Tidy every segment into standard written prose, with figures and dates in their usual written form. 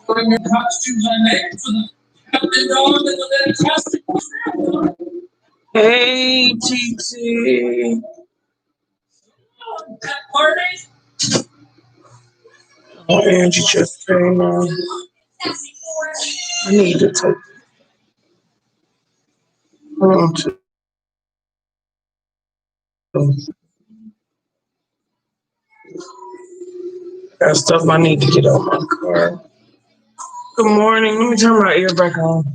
Putting your costumes on there for the captain dog and the little costume. Hey, TT. Party? Oh, Angie just came on. I need to take on to got stuff I need to get on my car. Good morning. Let me turn my ear back on.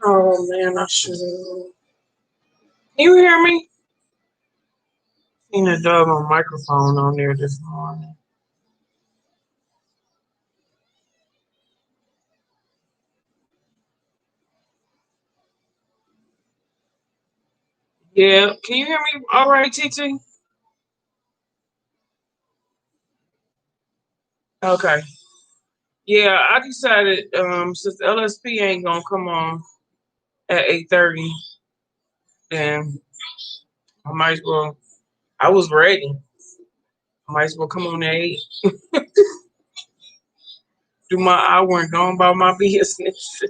Oh man, I should. You hear me? Seen a dog on microphone on there this morning. Yeah, can you hear me? All right, TT. Okay. Yeah, I decided since LSP ain't gonna come on at 8:30, then I might as well. I was ready. I might as well come on at 8. Do my hour and go about my business.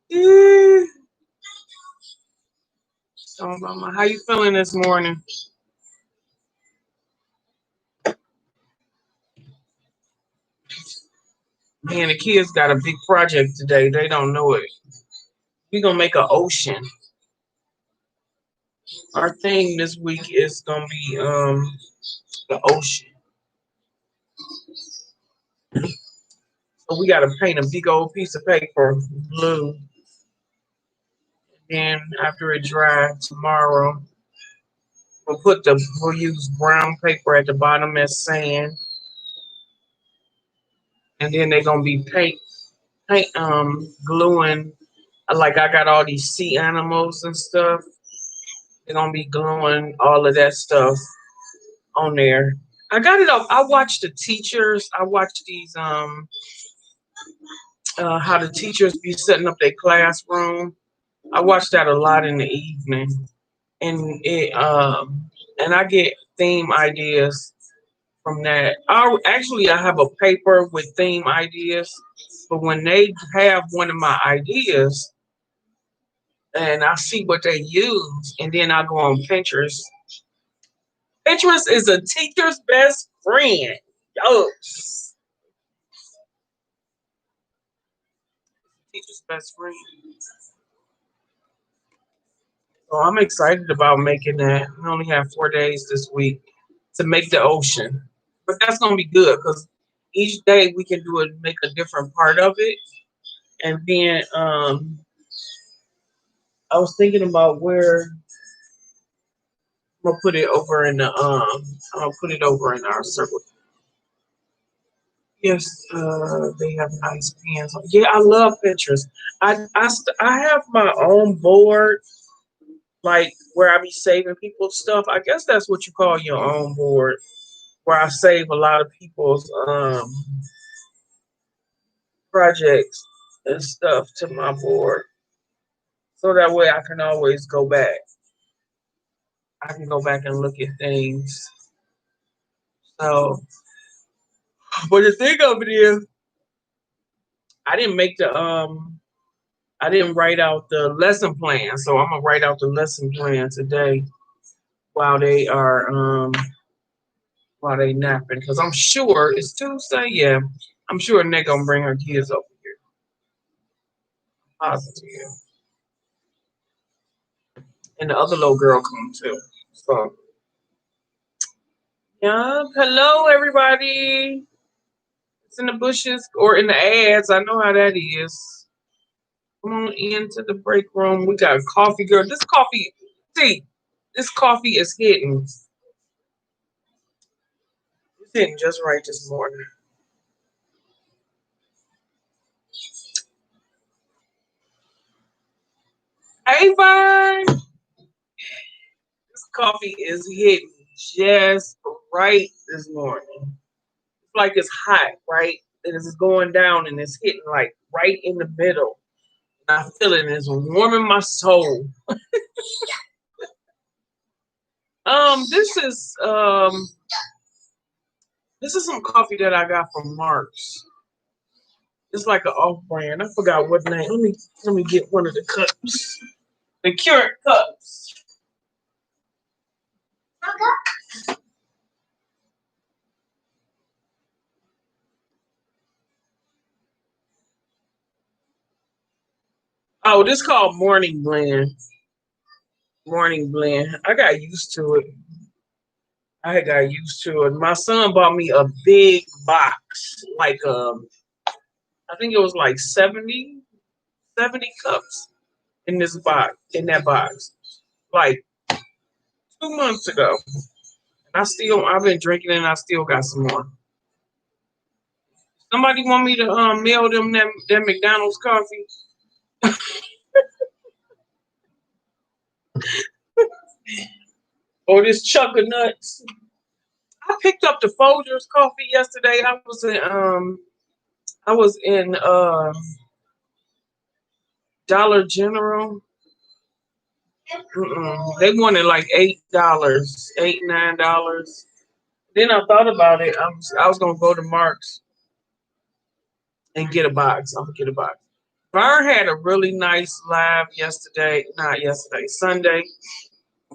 Yeah. How you feeling this morning? Man, the kids got a big project today. They don't know it. We're gonna make an ocean. Our theme this week is gonna be the ocean. So we gotta paint a big old piece of paper blue. Then after it dries tomorrow, we'll use brown paper at the bottom as sand. And then they're gonna be gluing, like I got all these sea animals and stuff. They're gonna be gluing all of that stuff on there. I got it up. I watched the teachers. I watched these how the teachers be setting up their classroom. I watch that a lot in the evening, and I get theme ideas from that. I have a paper with theme ideas, but when they have one of my ideas and I see what they use, and then I go on Pinterest. Pinterest is a teacher's best friend. Yo, teacher's best friend. So I'm excited about making that. We only have 4 days this week to make the ocean, but that's gonna be good because each day we can do it, make a different part of it, and then I was thinking about where I'm gonna put it over in the I'm gonna put it over in our circle. Yes, they have nice pens. Yeah, I love Pinterest. I have my own board, like where I be saving people's stuff. I guess that's what you call your own board, where I save a lot of people's projects and stuff to my board, so that way I can always go back. I can go back and look at things. So, but the thing of it is, I didn't make the I didn't write out the lesson plan, so I'm gonna write out the lesson plan today while they are while they napping, because I'm sure it's Tuesday. Yeah, I'm sure they're gonna bring her kids over here. Positive, and the other little girl come too. So yeah, hello everybody. It's in the bushes or in the ads. I know how that is. Come on into the break room. We got coffee, girl. This coffee, see, this coffee is hitting. It's hitting just right this morning. Hey, Vern. coffee is hitting just right this morning. It's like it's hot, right? And it's going down and it's hitting like right in the middle. And I feel it and it's warming my soul. This is some coffee that I got from Mark's. It's like an off brand. I forgot what name. Let me get one of the cups. The Keurig cups. Oh, this called Morning Blend. Morning Blend. I got used to it. I got used to it. My son bought me a big box, like I think it was like 70 cups in that box, like 2 months ago. And I've been drinking it and I still got some more. Somebody want me to mail them that McDonald's coffee? Or this chunk of nuts? I picked up the Folgers coffee yesterday. I was in Dollar General. They wanted like $8, $9. Then I thought about it. I was gonna go to Mark's and get a box. I'm gonna get a box. Vern had a really nice live yesterday, not yesterday, Sunday,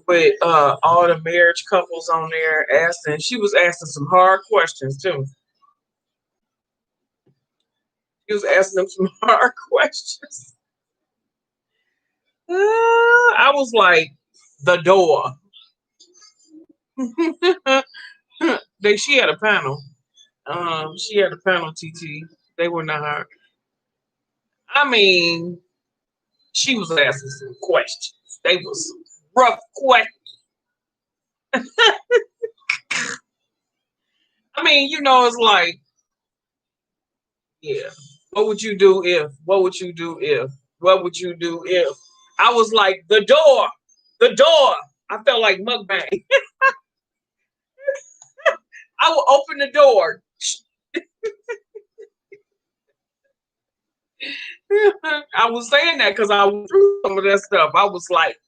with all the marriage couples on there asking. She was asking some hard questions too. She was asking them some hard questions. I was like, the door. She had a panel. She had a panel, TT. They were not hard. I mean, she was asking some questions. They was rough questions. I mean, it's like, yeah. What would you do if? What would you do if? What would you do if? I was like, the door. The door. I felt like mukbang. I will open the door. I was saying that because I went through some of that stuff. I was like,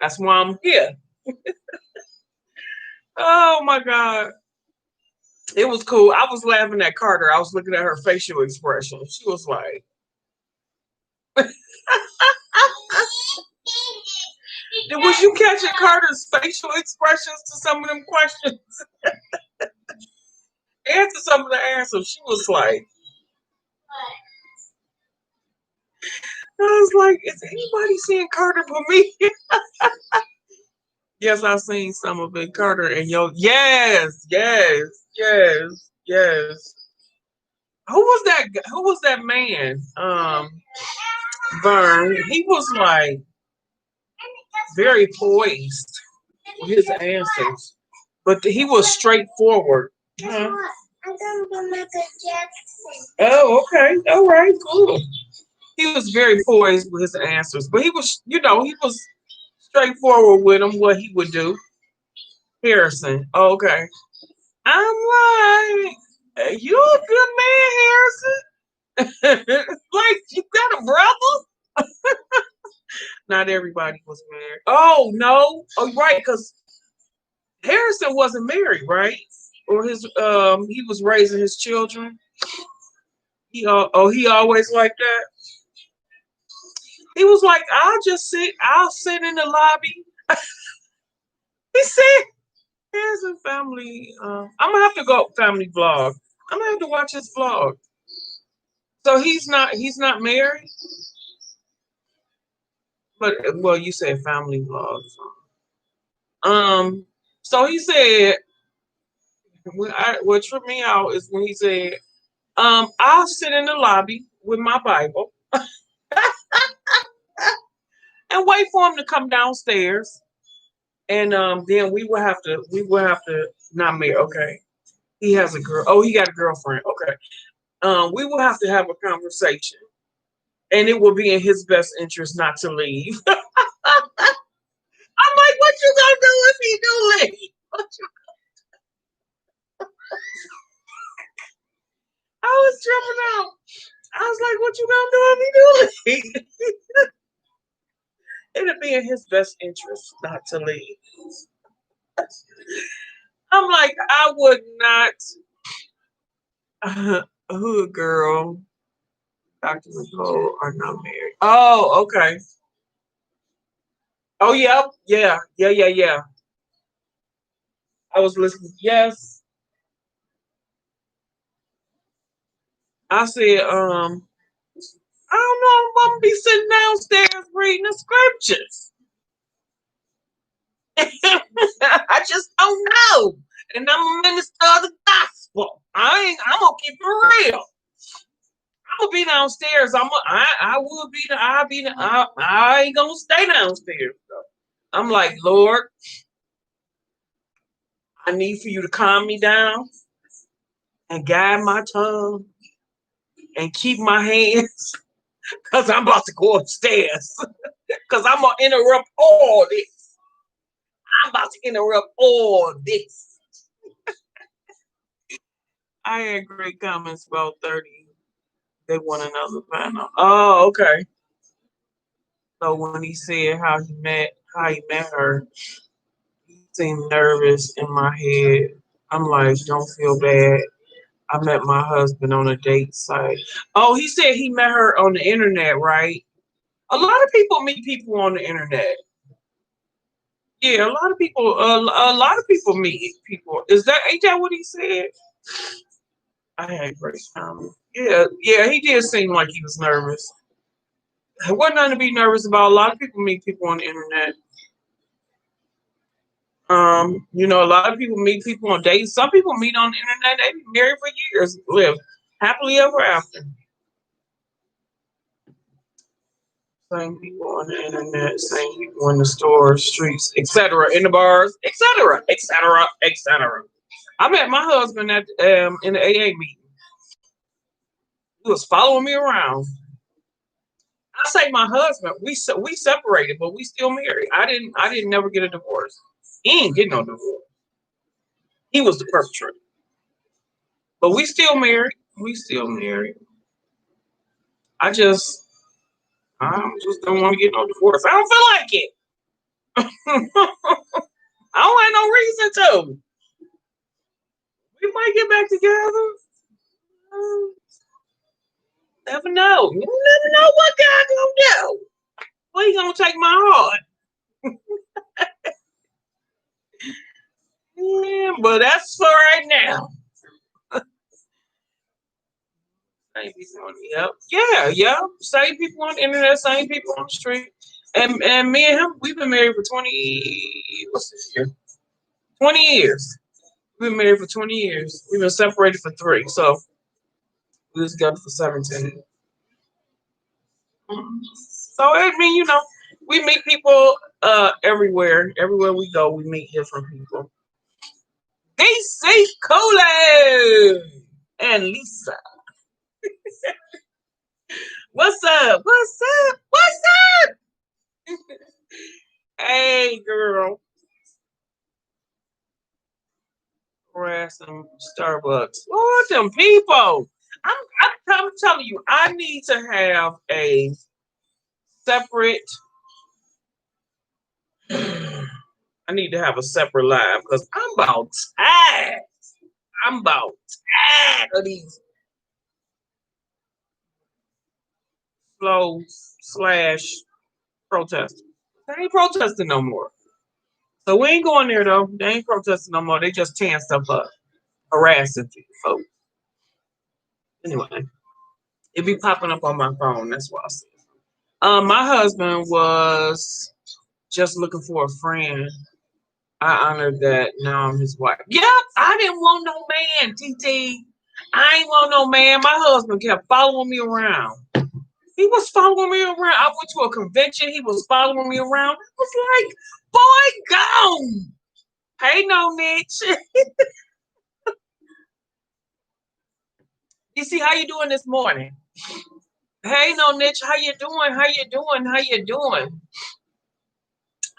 that's why I'm here. Oh my God. It was cool. I was laughing at Carter. I was looking at her facial expression. She was like, was you catching Carter's facial expressions to some of them questions? Answer some of the answers. She was like, I was like, is anybody seeing Carter but me? Yes, I've seen some of it. Carter and yes. Who was that man? Vern. He was like very poised with his answers. But he was straightforward. Huh? I'm gonna be Michael Jackson. Oh, okay. All right, cool. He was very poised with his answers, but he was straightforward with him, what he would do. Harrison. Okay. I'm like, you a good man, Harrison. Like, you got a brother? Not everybody was married. Oh, no. Oh, right, because Harrison wasn't married, right? Or he was raising his children. He always like that. He was like, I'll sit in the lobby. He said, here's a family. I'm gonna have to go family vlog. I'm gonna have to watch his vlog. So he's not married, but well, you said family vlog. So he said, what tripped me out is when he said, I'll sit in the lobby with my Bible and wait for him to come downstairs. And then we will have to not marry. Okay. He has a girl. Oh, he got a girlfriend. Okay. We will have to have a conversation. And it will be in his best interest not to leave. I'm like, you do, Lee? I was tripping out. I was like, what you gonna do, Lee? It'd be in his best interest not to leave. I'm like, I would not. Hood girl, Dr. Nicole are not married. Oh, okay. Oh, yeah. I was listening. Yes. I said, I don't know if I'm gonna be sitting downstairs reading the scriptures. I just don't know. And I'm a minister of the gospel. I'm gonna keep it real. I'm gonna be downstairs. I will be I ain't gonna stay downstairs though. I'm like, Lord, I need for you to calm me down and guide my tongue and keep my hands because I'm about to go upstairs. Because I'm gonna interrupt all this. I'm about to interrupt all this. I had great comments about 30. They want another panel. Oh, okay. So when he said how he met her, he seemed nervous in my head. I'm like, don't feel bad. I met my husband on a date site. Oh, he said he met her on the internet, right? A lot of people meet people on the internet. Yeah, a lot of people. A lot of people meet people. Ain't that what he said? I had great time. Yeah. He did seem like he was nervous. There wasn't nothing to be nervous about. A lot of people meet people on the internet. A lot of people meet people on dates. Some people meet on the internet. They be married for years, live happily ever after. Same people on the internet, same people in the stores, streets, etc., in the bars, etc., etc., etc. I met my husband at in the AA meeting. He was following me around. I say my husband. We separated, but we still married. I didn't never get a divorce. He ain't getting no divorce. He was the perpetrator. But we still married. We still married. I just don't want to get no divorce. I don't feel like it. I don't have no reason to. We might get back together. Never know. You never know what God gonna do. Well, he gonna take my heart. Yeah, but that's for right now. Same people on yeah. Same people on the internet, same people on the street. And me and him, we've been married for 20. What's this year? 20 years. We've been married for 20 years. We've been separated for 3. So we was together for 17. So I mean, we meet people everywhere. Everywhere we go, we meet different people. DC Cole and Lisa. What's up? What's up? What's up? Hey, girl. We're at some Starbucks. Lord, them people. I'm telling you, I need to have a separate. I need to have a separate live because I'm about tired. I'm about tired of these slow / protesters. They ain't protesting no more. So we ain't going there though. They ain't protesting no more. They just tearing stuff up, harassing folks. Anyway, it be popping up on my phone. That's why I see it. My husband was just looking for a friend. I honored that. Now I'm his wife. Yep, I didn't want no man, TT. I ain't want no man. My husband kept following me around. He was following me around. I went to a convention. He was following me around. I was like, boy, gone. Hey, no, Mitch. You see how you doing this morning? Hey, no, Mitch. How you doing? How you doing? How you doing?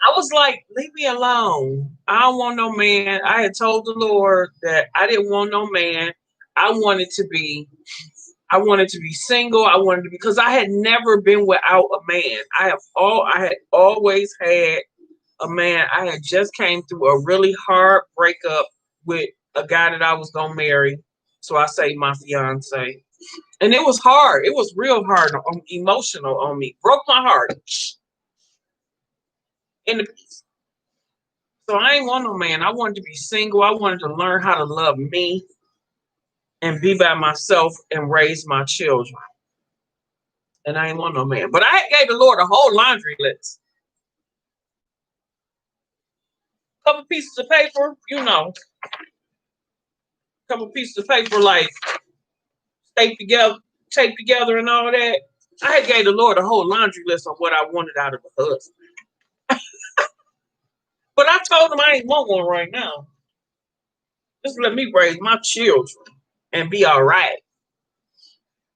I was like, leave me alone. I don't want no man. I had told the Lord that I didn't want no man. I wanted to be, I wanted to be single. I wanted to be, because I had never been without a man. I had always had a man. I had just came through a really hard breakup with a guy that I was gonna marry. So I say my fiance. And it was hard. It was real hard, emotional on me. Broke my heart. In the So I ain't want no man. I wanted to be single. I wanted to learn how to love me and be by myself and raise my children. And I ain't want no man. But I gave the Lord a whole laundry list. Couple pieces of paper, couple pieces of paper like taped together and all that. I had gave the Lord a whole laundry list of what I wanted out of a husband. But I told him I ain't want one right now. Just let me raise my children and be all right.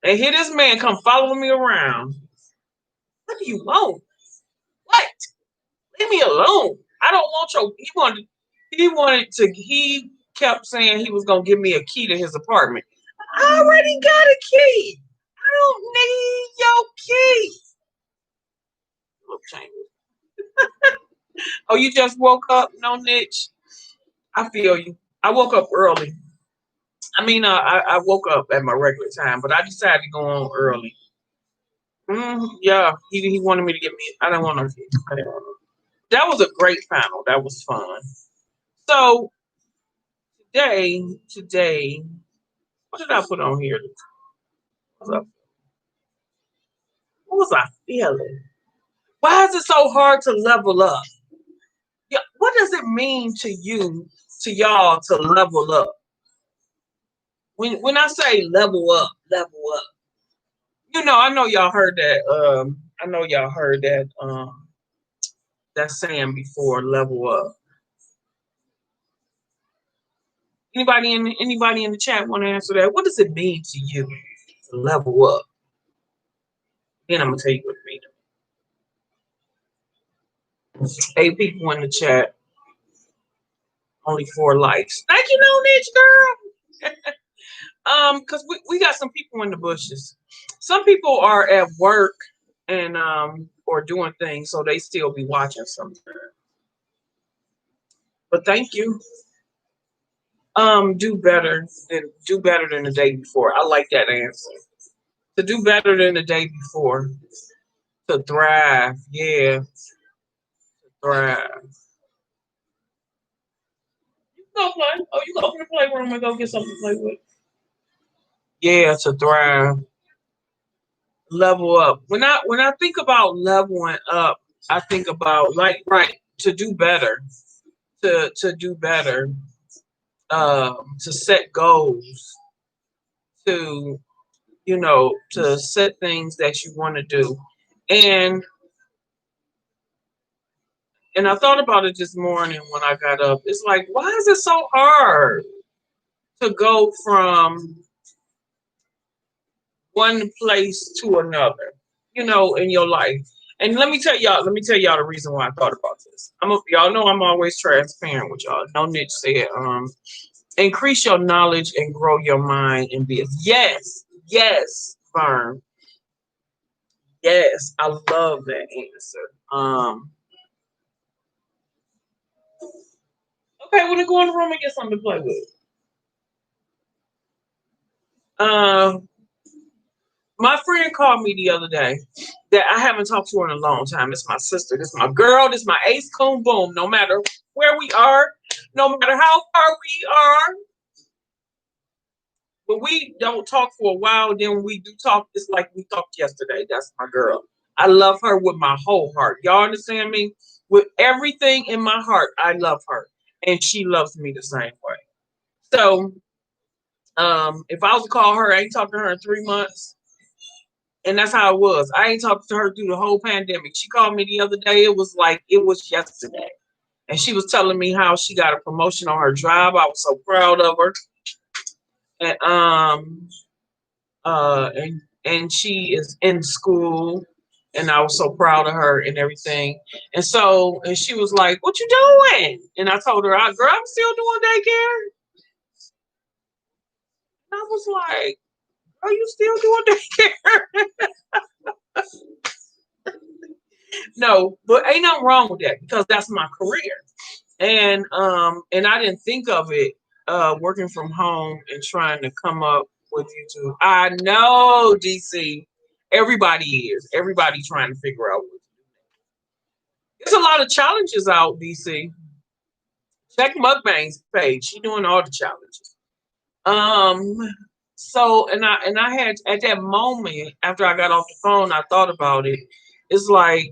And here this man come following me around. What do you want? What? Leave me alone. I don't want your. He kept saying he was gonna give me a key to his apartment. I already got a key. I don't need your key. Okay. Oh, you just woke up? No, niche. I feel you. I woke up early. I woke up at my regular time, but I decided to go on early. Yeah, he wanted me to get me. I didn't want no key. I didn't want no. That was a great panel. That was fun. So today, what did I put on here? What was I feeling? Why is it so hard to level up? Yeah, what does it mean to y'all, to level up? When I say level up. I know y'all heard that. I know y'all heard that saying before. Level up. Anybody in the chat want to answer that? What does it mean to you to level up? Then I'm gonna tell you what it means. 8 people in the chat. Only 4 likes. Thank you, no niche girl. Because we got some people in the bushes. Some people are at work and or doing things, so they still be watching sometimes. But thank you. Do better than the day before. I like that answer. To do better than the day before. To thrive. Yeah. To thrive. You can go play. Oh, you can open the playroom and go get something to play with. Yeah, to thrive. Level up. When I think about leveling up, I think about to do better. To do better. To set goals. To to set things that you want to do. And I thought about it this morning when I got up. It's like, why is it so hard to go from one place to another, in your life? And let me tell y'all the reason why I thought about this. Y'all know I'm always transparent with y'all. No niche said, increase your knowledge and grow your mind and business. Yes, Vern. Yes, I love that answer. Okay, we're gonna go in the room and get something to play with. My friend called me the other day that I haven't talked to her in a long time. It's my sister. This is my girl. This is my ace coon boom. No matter where we are, no matter how far we are, when we don't talk for a while, then when we do talk, it's like we talked yesterday. That's my girl. I love her with my whole heart. Y'all understand me? With everything in my heart, I love her. And she loves me the same way. So, if I was to call her, I ain't talked to her in 3 months. And that's how it was. I ain't talked to her through the whole pandemic. She called me the other day. It was like it was yesterday. And she was telling me how she got a promotion on her job. I was so proud of her. And and she is in school And I was so proud of her and everything. And she was like, "What you doing?" And I told her, "Girl, I'm still doing daycare." And I was like, "Are you still doing daycare?" No, but ain't nothing wrong with that because that's my career. And I didn't think of it working from home and trying to come up with YouTube. I know, DC. Everybody is. Everybody trying to figure out what. There's a lot of challenges out, DC. Check Mukbang's page. She doing all the challenges. Um and I had at that moment after I got off the phone, I thought about it. It's like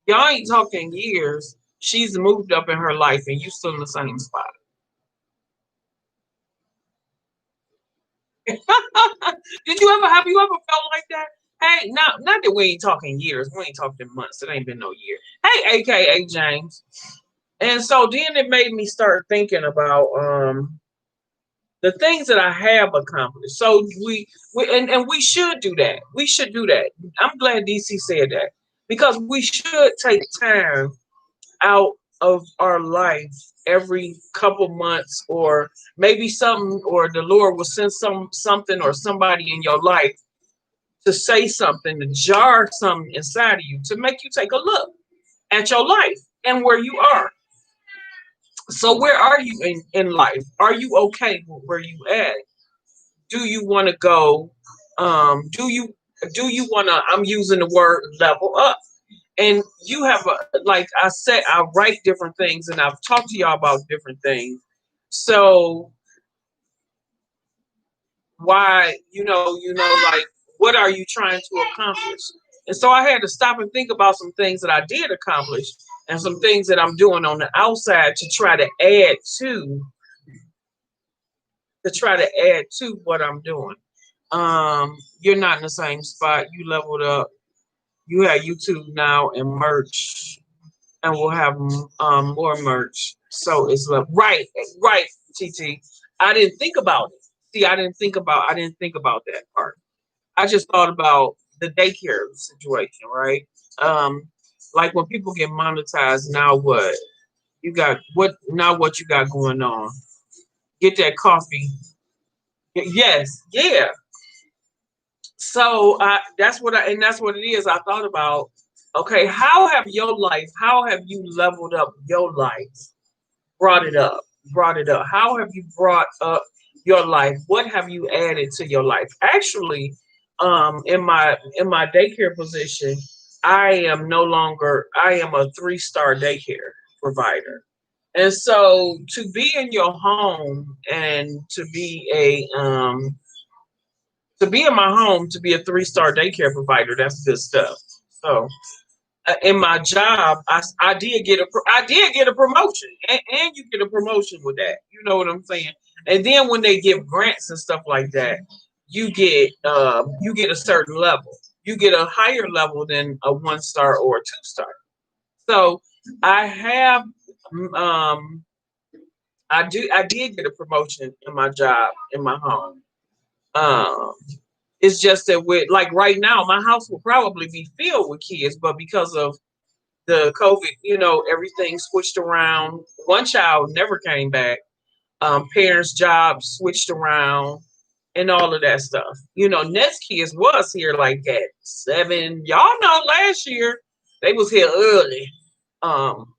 y'all ain't talking years. She's moved up in her life and you still in the same spot. Did you ever have you ever felt like that? Hey, not that we ain't talking years, we ain't talking months. It ain't been no year. Hey, AKA James. And so then it made me start thinking about the things that I have accomplished. So and we should do that. We should do that. I'm glad DC said that because we should take time out of our life every couple months or maybe something or the Lord will send something or somebody in your life to say something, to jar something inside of you, to make you take a look at your life and where you are. So where are you in life? Are you okay with where you at? Do you want to go? Do you want to? I'm using the word level up. And you have like I said, I write different things, and I've talked to y'all about different things. So why, like what are you trying to accomplish? And so I had to stop and think about some things that I did accomplish and some things that I'm doing on the outside to try to add to what I'm doing. You're not in the same spot. You leveled up. You have YouTube now and merch, and we'll have more merch. So it's right, TT. I didn't think about it. See, I didn't think about that part. I just thought about the daycare situation, right? Um, like when people get monetized, now what? You got what you got going on? Get that coffee. Yes, yeah. So that's what it is. I thought about, okay, how have you leveled up your life? Brought it up. How have you brought up your life? What have you added to your life? Actually, in my daycare position, I am a 3-star daycare provider. And so to be in your home and to be in my home to be a 3-star daycare provider, that's good stuff. So in my job, I did get a promotion, and you get a promotion with that. You know what I'm saying? And then when they give grants and stuff like that, you get a certain level. You get a higher level than a 1-star or a 2-star. So I have um I did get a promotion in my job in my home. Um, it's just that with like right now, my house will probably be filled with kids, but because of the COVID, everything switched around. One child never came back. Parents' jobs switched around and all of that stuff. Next kids was here like at 7. Y'all know last year they was here early. Um,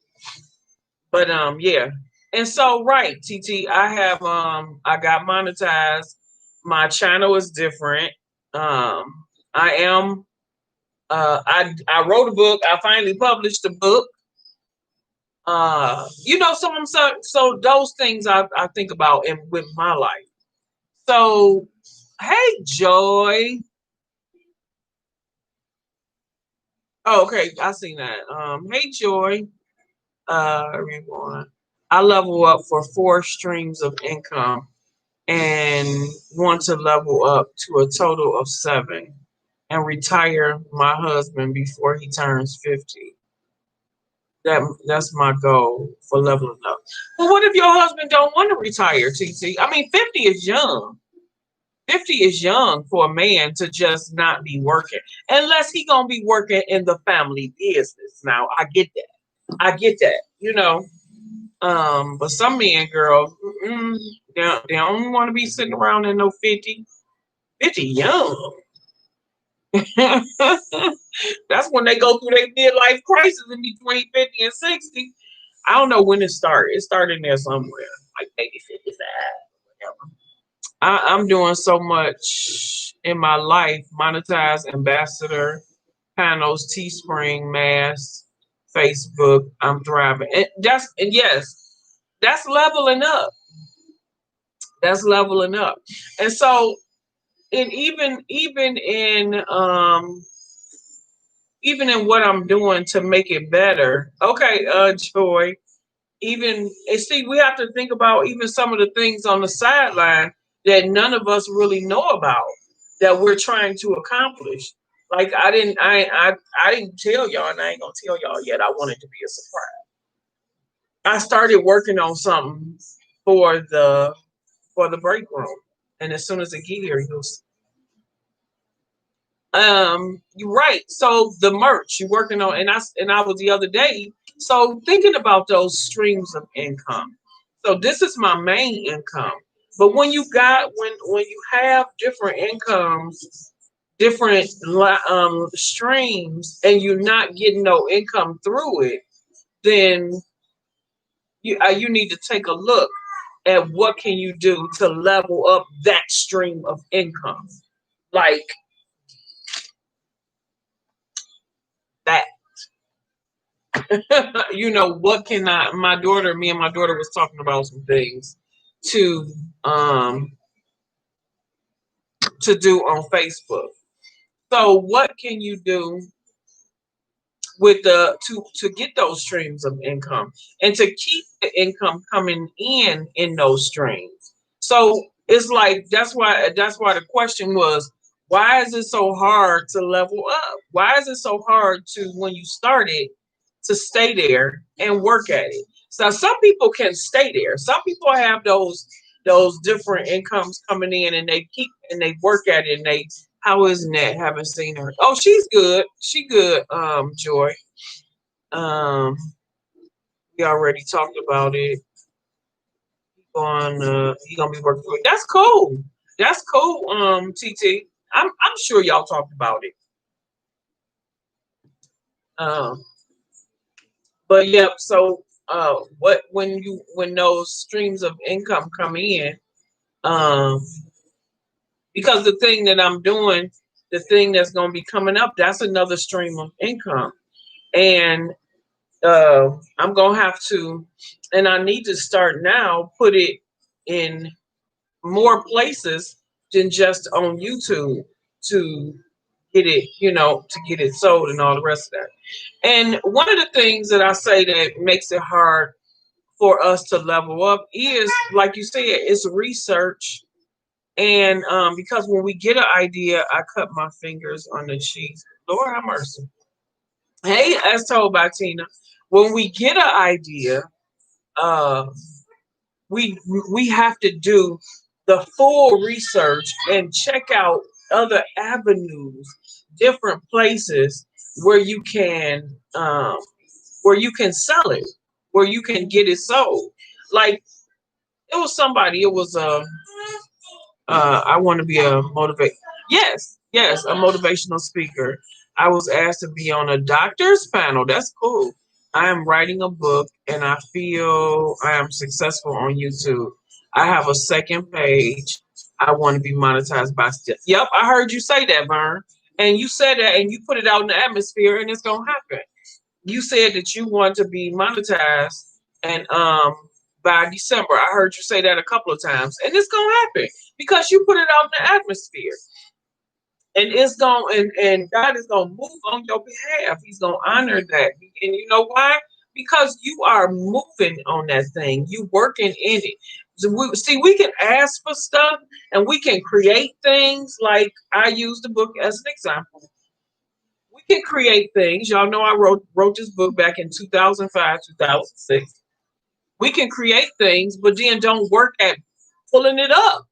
but yeah. And so right, TT, I got monetized. My channel is different. I am I wrote a book. I finally published a book. So those things I think about in with my life. So hey Joy. Oh, okay, I seen that. Hey Joy. Everyone. I level up for 4 streams of income and want to level up to a total of 7 and retire my husband before he turns 50. That's my goal for leveling up. But what if your husband don't want to retire, TT? I mean, 50 is young. 50 is young for a man to just not be working, unless he gonna be working in the family business. Now, I get that. I get that. But some men, girl, they don't want to be sitting around in no 50. 50 young. That's when they go through their midlife crisis in between 50 and 60. I don't know when it started. It started in there somewhere, like maybe 55, whatever. I'm doing so much in my life, monetize ambassador, panels, Teespring, Mass, Facebook. I'm thriving. And yes, that's leveling up. That's leveling up. And so, and even in what I'm doing to make it better. Okay, Joy. Even and see, we have to think about even some of the things on the sideline that none of us really know about that we're trying to accomplish. Like I didn't tell y'all, and I ain't gonna tell y'all yet. I want it to be a surprise. I started working on something for the break room, and as soon as it get here, you'll see. You're right. So the merch you're working on, and I was the other day. So thinking about those streams of income. So this is my main income. But when you have different incomes, different streams, and you're not getting no income through it, then you need to take a look at what can you do to level up that stream of income, like that. What can I me and my daughter was talking about some things to um to do on Facebook. So what can you do with the to get those streams of income and to keep the income coming in those streams? So it's like that's why the question was, why is it so hard to level up? Why is it so hard to, when you start it, to stay there and work at it? So some people can stay there. Some people have those different incomes coming in, and they work at it, and they, how is Nat? Haven't seen her. Oh, she's good. She good. Joy. Um, we already talked about it. He gonna be working for it. That's cool. That's cool. TT. I'm sure y'all talked about it. Um, but yep. So what when those streams of income come in, um, because the thing that I'm doing, the thing that's gonna be coming up, that's another stream of income, and I'm gonna have to, and I need to start now, put it in more places than just on YouTube to get it, to get it sold and all the rest of that. And one of the things that I say that makes it hard for us to level up is, like you said, it's research. And because when we get an idea, I cut my fingers on the cheese. Lord have mercy. Hey, as told by Tina, when we get an idea, uh, we we have to do the full research and check out other avenues, different places where you can sell it, where you can get it sold. Like it was somebody, it was I want to be a motivate. Yes, yes, a motivational speaker. I was asked to be on a doctor's panel. That's cool. I am writing a book, and I feel I am successful on YouTube. I have a second page. I want to be monetized by still. Yep, I heard you say that, Vern. And you said that, and you put it out in the atmosphere, and it's gonna happen. You said that you want to be monetized, and by December. I heard you say that a couple of times, and it's gonna happen because you put it out in the atmosphere, and it's going and God is gonna move on your behalf. He's gonna honor that, and you know why? Because you are moving on that thing. You working in it. So we can ask for stuff, and we can create things. Like I use the book as an example. We can create things. Y'all know I wrote this book back in 2005, 2006. We can create things, but then don't work at pulling it up.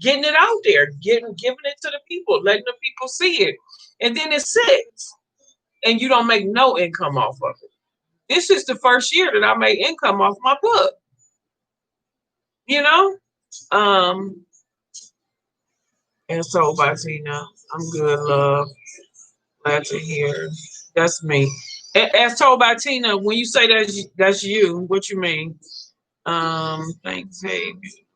getting it out there, giving it to the people, letting the people see it, and then it sits, and you don't make no income off of it. This is the first year that I made income off my book. You know, um, and so by Tina, I'm good, love. Glad to hear. That's me. As told by Tina, when you say that's you, what you mean? Thanks, baby.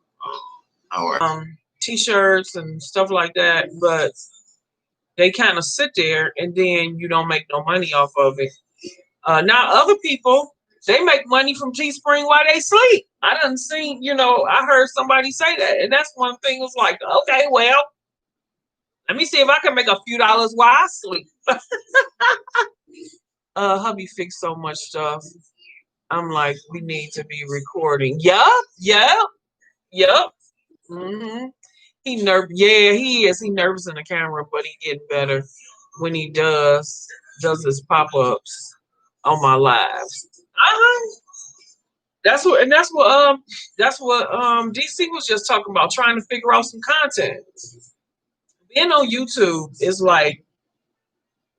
Or t-shirts and stuff like that, but they kind of sit there and then you don't make no money off of it. Now other people, they make money from Teespring while they sleep. I done seen, I heard somebody say that, and that's one thing. Was like, okay, well, let me see if I can make a few dollars while I sleep. Hubby fixed so much stuff. I'm like, we need to be recording. Yup, yup, yup. Mm-hmm. Yeah, he is. He nervous in the camera, but he getting better when he does his pop-ups on my lives. Uh-huh. That's what DC was just talking about, trying to figure out some content. Being on YouTube is like,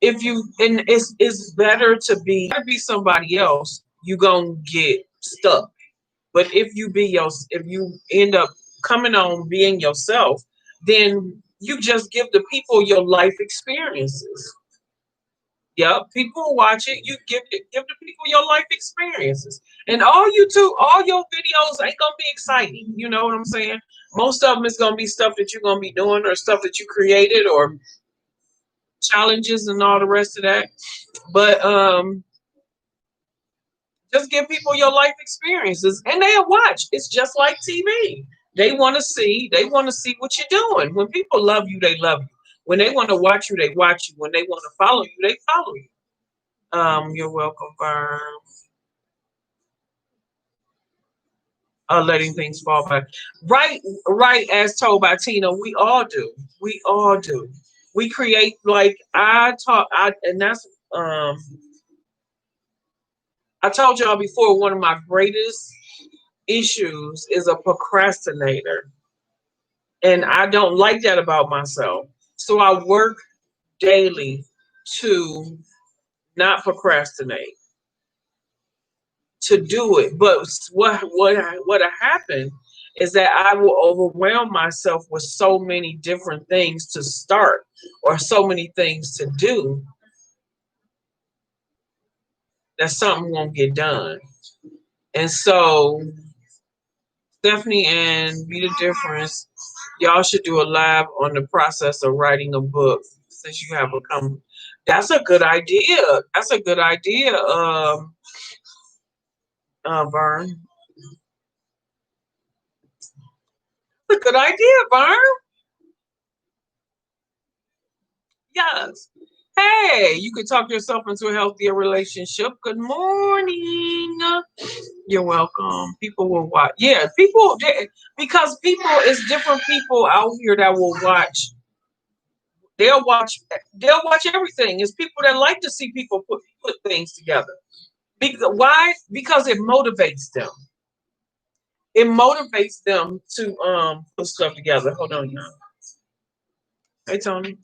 if you and it's better to be somebody else, you gonna get stuck. But if you end up coming on being yourself, then you just give the people your life experiences. Yep, people watch it. You give the people your life experiences, and all your videos ain't gonna be exciting. You know what I'm saying? Most of them is gonna be stuff that you're gonna be doing, or stuff that you created, or challenges and all the rest of that. But just give people your life experiences, and they'll watch. It's just like TV. They want to see what you're doing. When people love you, they love you. When they want to watch you, they watch you. When they want to follow you, they follow you. You're welcome, Vern. Letting things fall back. Right, right, as told by Tina, we all do. We all do. We create, like and that's I told y'all before, one of my greatest issues is a procrastinator. And I don't like that about myself. So I work daily to not procrastinate, to do it. But what happened is that I will overwhelm myself with so many different things to start, or so many things to do, that something won't get done. And so Stephanie and Be the Difference, y'all should do a live on the process of writing a book, since you have become. That's a good idea. That's a good idea, Vern. That's a good idea, Vern. Yes. Hey, you could talk yourself into a healthier relationship. Good morning. You're welcome. People will watch. Yeah, because people, it's different people out here that will watch. They'll watch. They'll watch everything. It's people that like to see people put things together. Why? Because it motivates them. It motivates them to put stuff together. Hold on, y'all. Hey, Tony.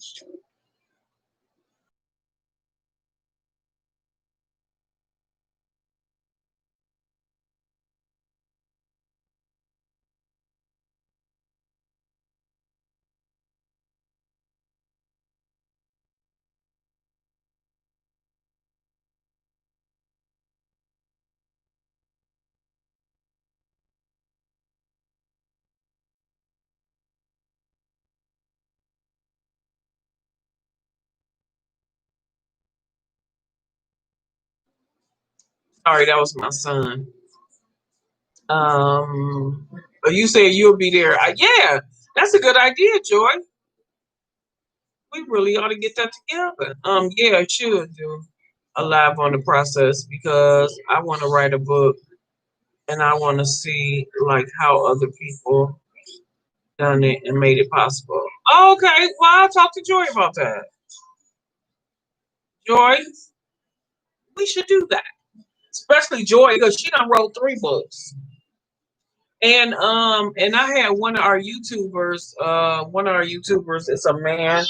Sorry, that was my son. But you said you'll be there. Yeah, that's a good idea, Joy. We really ought to get that together. Yeah, I should do a live on the process, because I want to write a book, and I want to see like how other people done it and made it possible. Okay, well, I'll talk to Joy about that. Joy, we should do that. Especially Joy, because she done wrote 3 books. And I had one of our YouTubers, it's a man.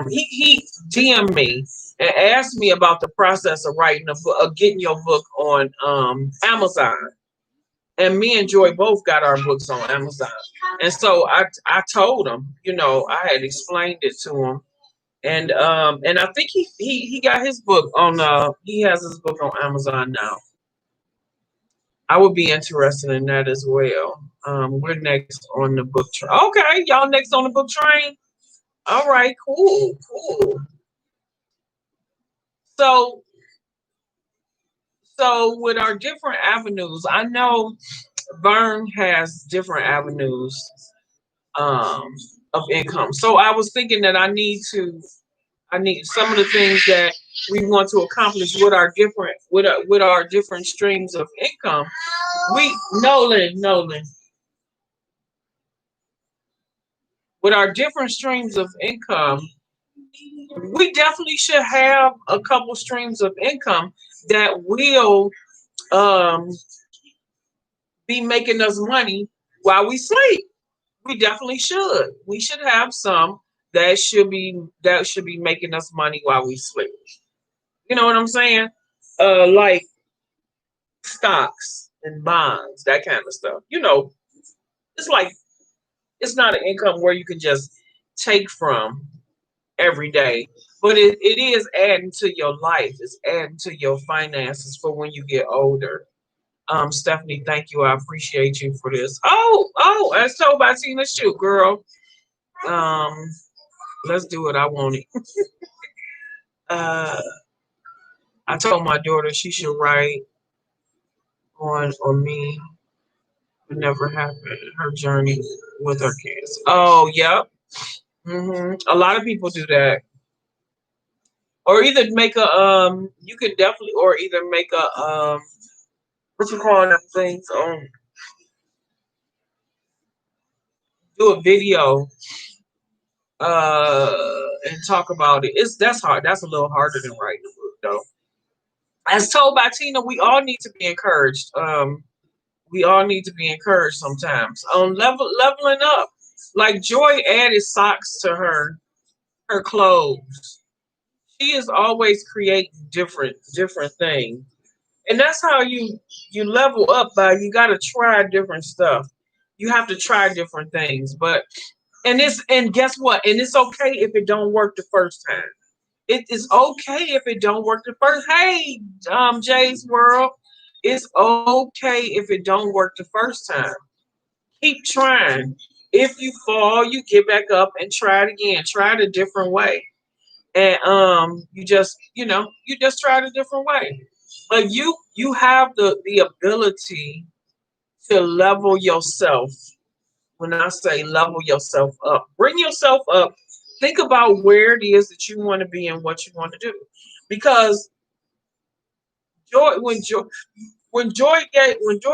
He DM'd me and asked me about the process of writing a book, of getting your book on Amazon. And me and Joy both got our books on Amazon. And so I told him, I had explained it to him. And I think he got his book on he has his book on Amazon now. I would be interested in that as well. We're next on the book train. Okay, y'all next on the book train. All right, cool. So with our different avenues, I know Vern has different avenues um of income. So I was thinking that I need some of the things that we want to accomplish with our different streams of income. We Nolan, with our different streams of income, we definitely should have a couple streams of income that will um, be making us money while we sleep. We definitely should. We should have some that should be making us money while we sleep. You know what I'm saying? Like stocks and bonds, that kind of stuff. It's like it's not an income where you can just take from every day, but it is adding to your life. It's adding to your finances for when you get older. Stephanie, thank you. I appreciate you for this. Oh, as told by Tina, shoot, girl. Um, let's do it. I want it. Uh, I told my daughter she should write on me. It never happened. Her journey with her kids. Oh, yep. A lot of people do that. Or either make a you could definitely or either make a what you call them things do a video and talk about it. That's hard. That's a little harder than writing a book though. As told by Tina, we all need to be encouraged. We all need to be encouraged sometimes. Leveling up. Like Joy added socks to her clothes. She is always creating different things. And that's how you level up by you gotta try different stuff. You have to try different things. And guess what? And it's okay if it don't work the first time. It is okay if it don't work the first. Hey, Jay's World. It's okay if it don't work the first time. Keep trying. If you fall, you get back up and try it again. Try it a different way. And you just try it a different way. But you have the ability to level yourself. When I say level yourself up, bring yourself up. Think about where it is that you want to be and what you want to do. Because Joy, when Joy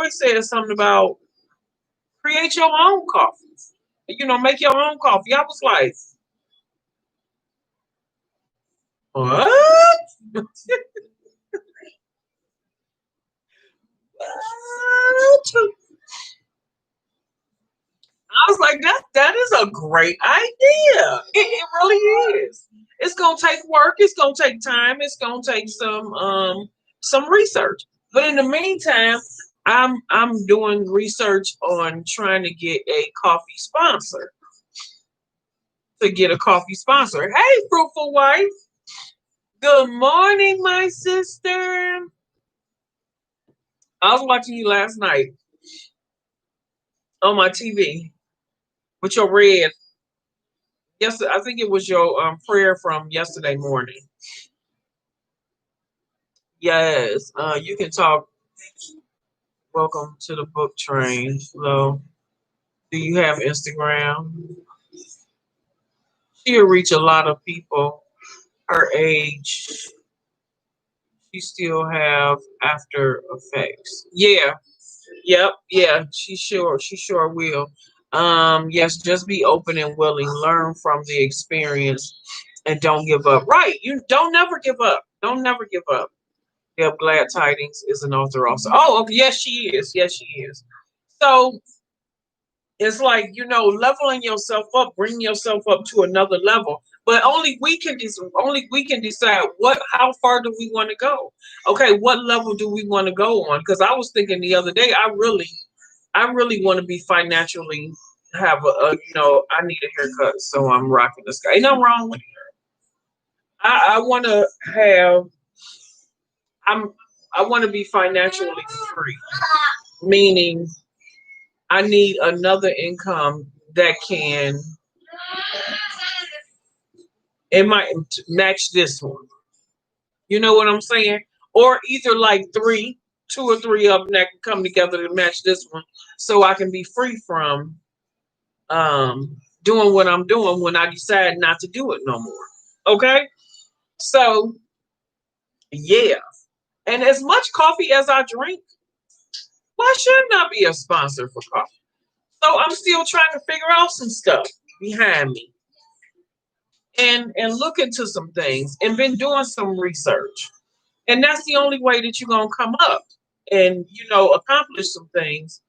said something about create your own coffee, make your own coffee. I was like, what? What? I was like, that is a great idea. It really is. It's gonna take work. It's gonna take time. It's gonna take some research. But in the meantime, I'm doing research on trying to get a coffee sponsor. To get a coffee sponsor. Hey, fruitful wife. Good morning, my sister. I was watching you last night on my TV with your red. Yes, I think it was your prayer from yesterday morning. Yes, you can talk. Welcome to the book train. Hello. Do you have Instagram? She'll reach a lot of people her age. She still have after effects. Yeah. Yep. Yeah. She sure will. Yes, just be open and willing. Learn from the experience and don't give up. Right. You don't never give up. Don't never give up. Yep, Glad Tidings is an author also. Oh, okay. Yes, she is. Yes, she is. So it's like, leveling yourself up, bringing yourself up to another level. But only we can decide how far do we want to go. Okay, what level do we want to go on? Because I was thinking the other day, I really want to be financially have I need a haircut, so I'm rocking this guy. Ain't nothing wrong with it. I want to have I'm I want to be financially free, meaning I need another income that can it might match this one. You know what I'm saying? Or either like two or three of them that can come together to match this one, so I can be free from doing what I'm doing when I decide not to do it no more. Okay? So yeah. And as much coffee as I drink, why shouldn't I be a sponsor for coffee? So I'm still trying to figure out some stuff behind me and look into some things and been doing some research. And that's the only way that you're gonna come up and accomplish some things,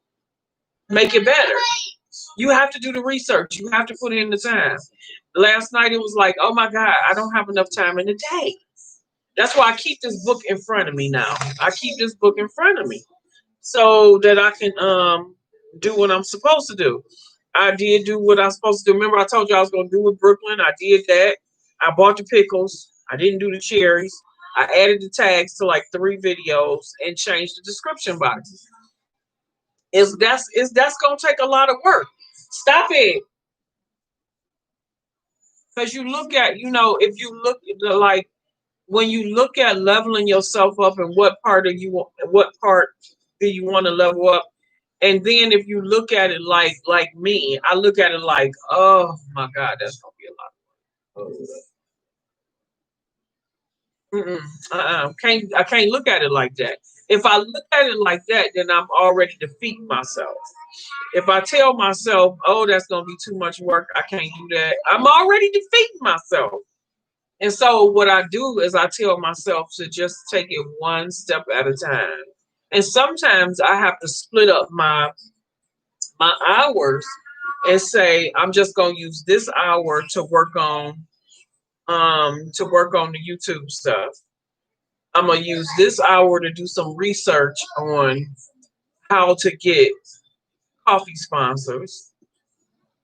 make it better. You have to do the research. You have to put in the time. Last night it was like, oh my God, I don't have enough time in the day. That's why I keep this book in front of me now. I keep this book in front of me so that I can do what I'm supposed to do. I did do what I was supposed to do. Remember, I told you I was going to do with Brooklyn. I did that. I bought the pickles. I didn't do the cherries. I added the tags to like 3 videos and changed the description boxes. That's going to take a lot of work. Stop it. Because you look at, if you look at like when you look at leveling yourself up and what part do you want to level up, and then if you look at it like me, I look at it like, oh my God, that's gonna be a lot of work. I can't look at it like that. If I look at it like that, then I'm already defeating myself. If I tell myself, oh, that's gonna be too much work, I can't do that, I'm already defeating myself. And so what I do is I tell myself to just take it one step at a time. And sometimes I have to split up my hours and say I'm just gonna use this hour to work on the YouTube stuff. I'm gonna use this hour to do some research on how to get coffee sponsors.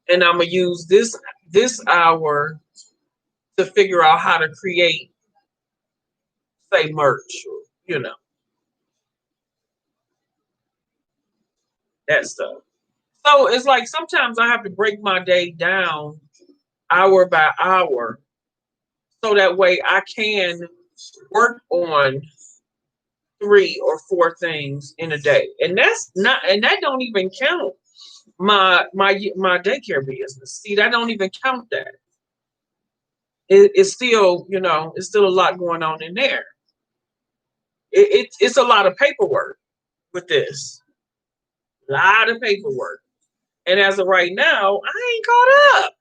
And I'm gonna use this hour to figure out how to create, say, merch, you know, that stuff. So it's like sometimes I have to break my day down hour by hour so that way I can work on 3 or 4 things in a day. And that don't even count my daycare business. See, that don't even count that. It's still, it's still a lot going on in there. It's a lot of paperwork with this. A lot of paperwork. And as of right now, I ain't caught up.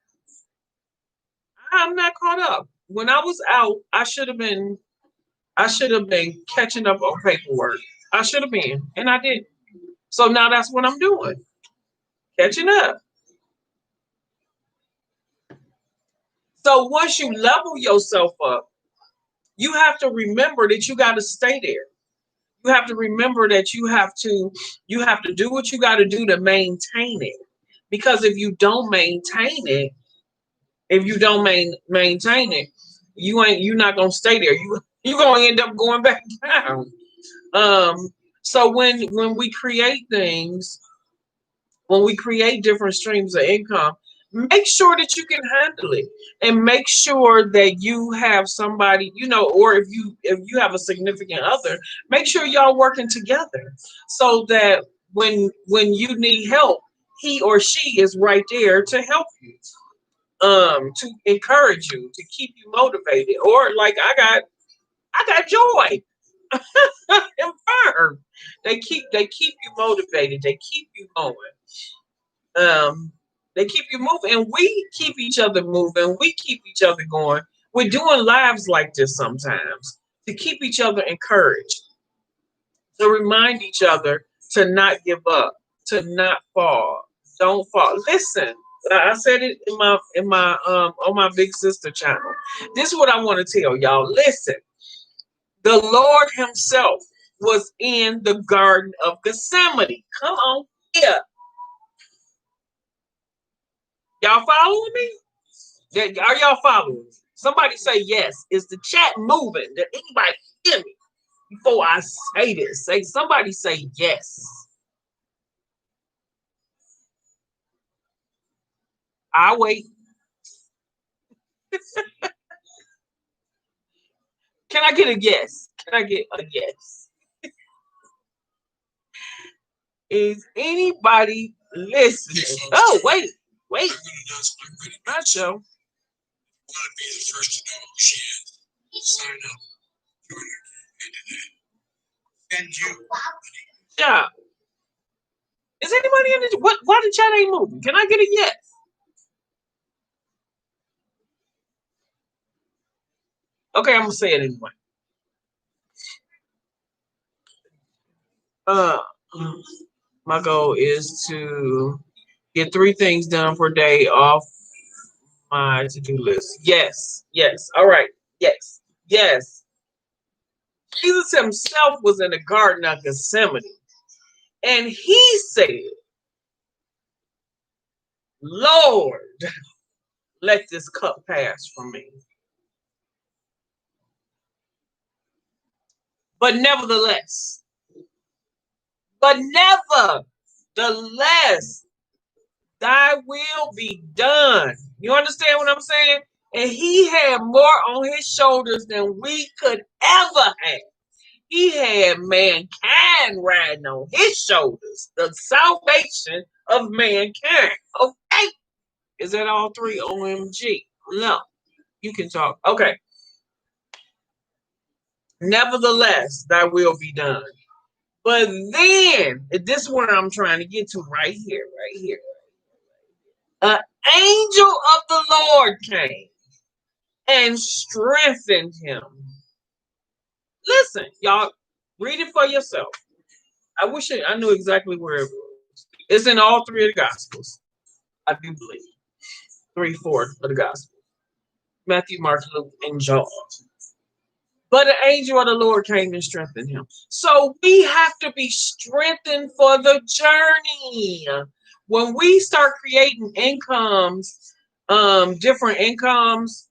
I'm not caught up. When I was out, I should have been catching up on paperwork. I should have been, and I didn't. So now that's what I'm doing. Catching up. So once you level yourself up, you have to remember that you got to stay there. You have to remember that you have to do what you got to do to maintain it. Because if you don't maintain it, you're not gonna stay there. You're gonna end up going back down. So when we create things, when we create different streams of income, make sure that you can handle it, and make sure that you have somebody, or if you have a significant other, make sure y'all working together so that when you need help, he or she is right there to help you, to encourage you, to keep you motivated. Or like I got Joy and Firm. They keep you motivated. They keep you going. They keep you moving, and we keep each other moving. We keep each other going. We're doing lives like this sometimes to keep each other encouraged, to remind each other to not give up, to not fall. Don't fall. Listen, I said it in my on my big sister channel. This is what I want to tell y'all. Listen, the Lord Himself was in the Garden of Gethsemane. Come on here. Y'all following me? Are y'all following me? Somebody say yes. Is the chat moving? Did anybody hear me before I say this? Somebody say yes. I'll wait. Can I get a yes? Can I get a yes? Is anybody listening? Oh, wait. Not show. Want to be the first to know who she is. Sign up. Join her. And you. Yeah. Is anybody in the what? Why the chat ain't moving? Can I get a yes? Okay, I'm gonna say it anyway. My goal is to get 3 things done per day off my to-do list. Yes, yes. All right. Yes, yes. Jesus Himself was in the Garden of Gethsemane, and He said, "Lord, let this cup pass from me. But nevertheless, thy will be done." You understand what I'm saying? And He had more on His shoulders than we could ever have. He had mankind riding on His shoulders, the salvation of mankind. Okay. Is that all 3? OMG. No. You can talk. Okay. Nevertheless, thy will be done. But then, this is what I'm trying to get to right here. An angel of the Lord came and strengthened him. Listen, y'all, read it for yourself. I wish I knew exactly where it was. It's in all 3 of the Gospels. I do believe 3/4 of the Gospel: Matthew, Mark, Luke, and John. But the angel of the Lord came and strengthened him. So we have to be strengthened for the journey. When we start creating incomes, different incomes,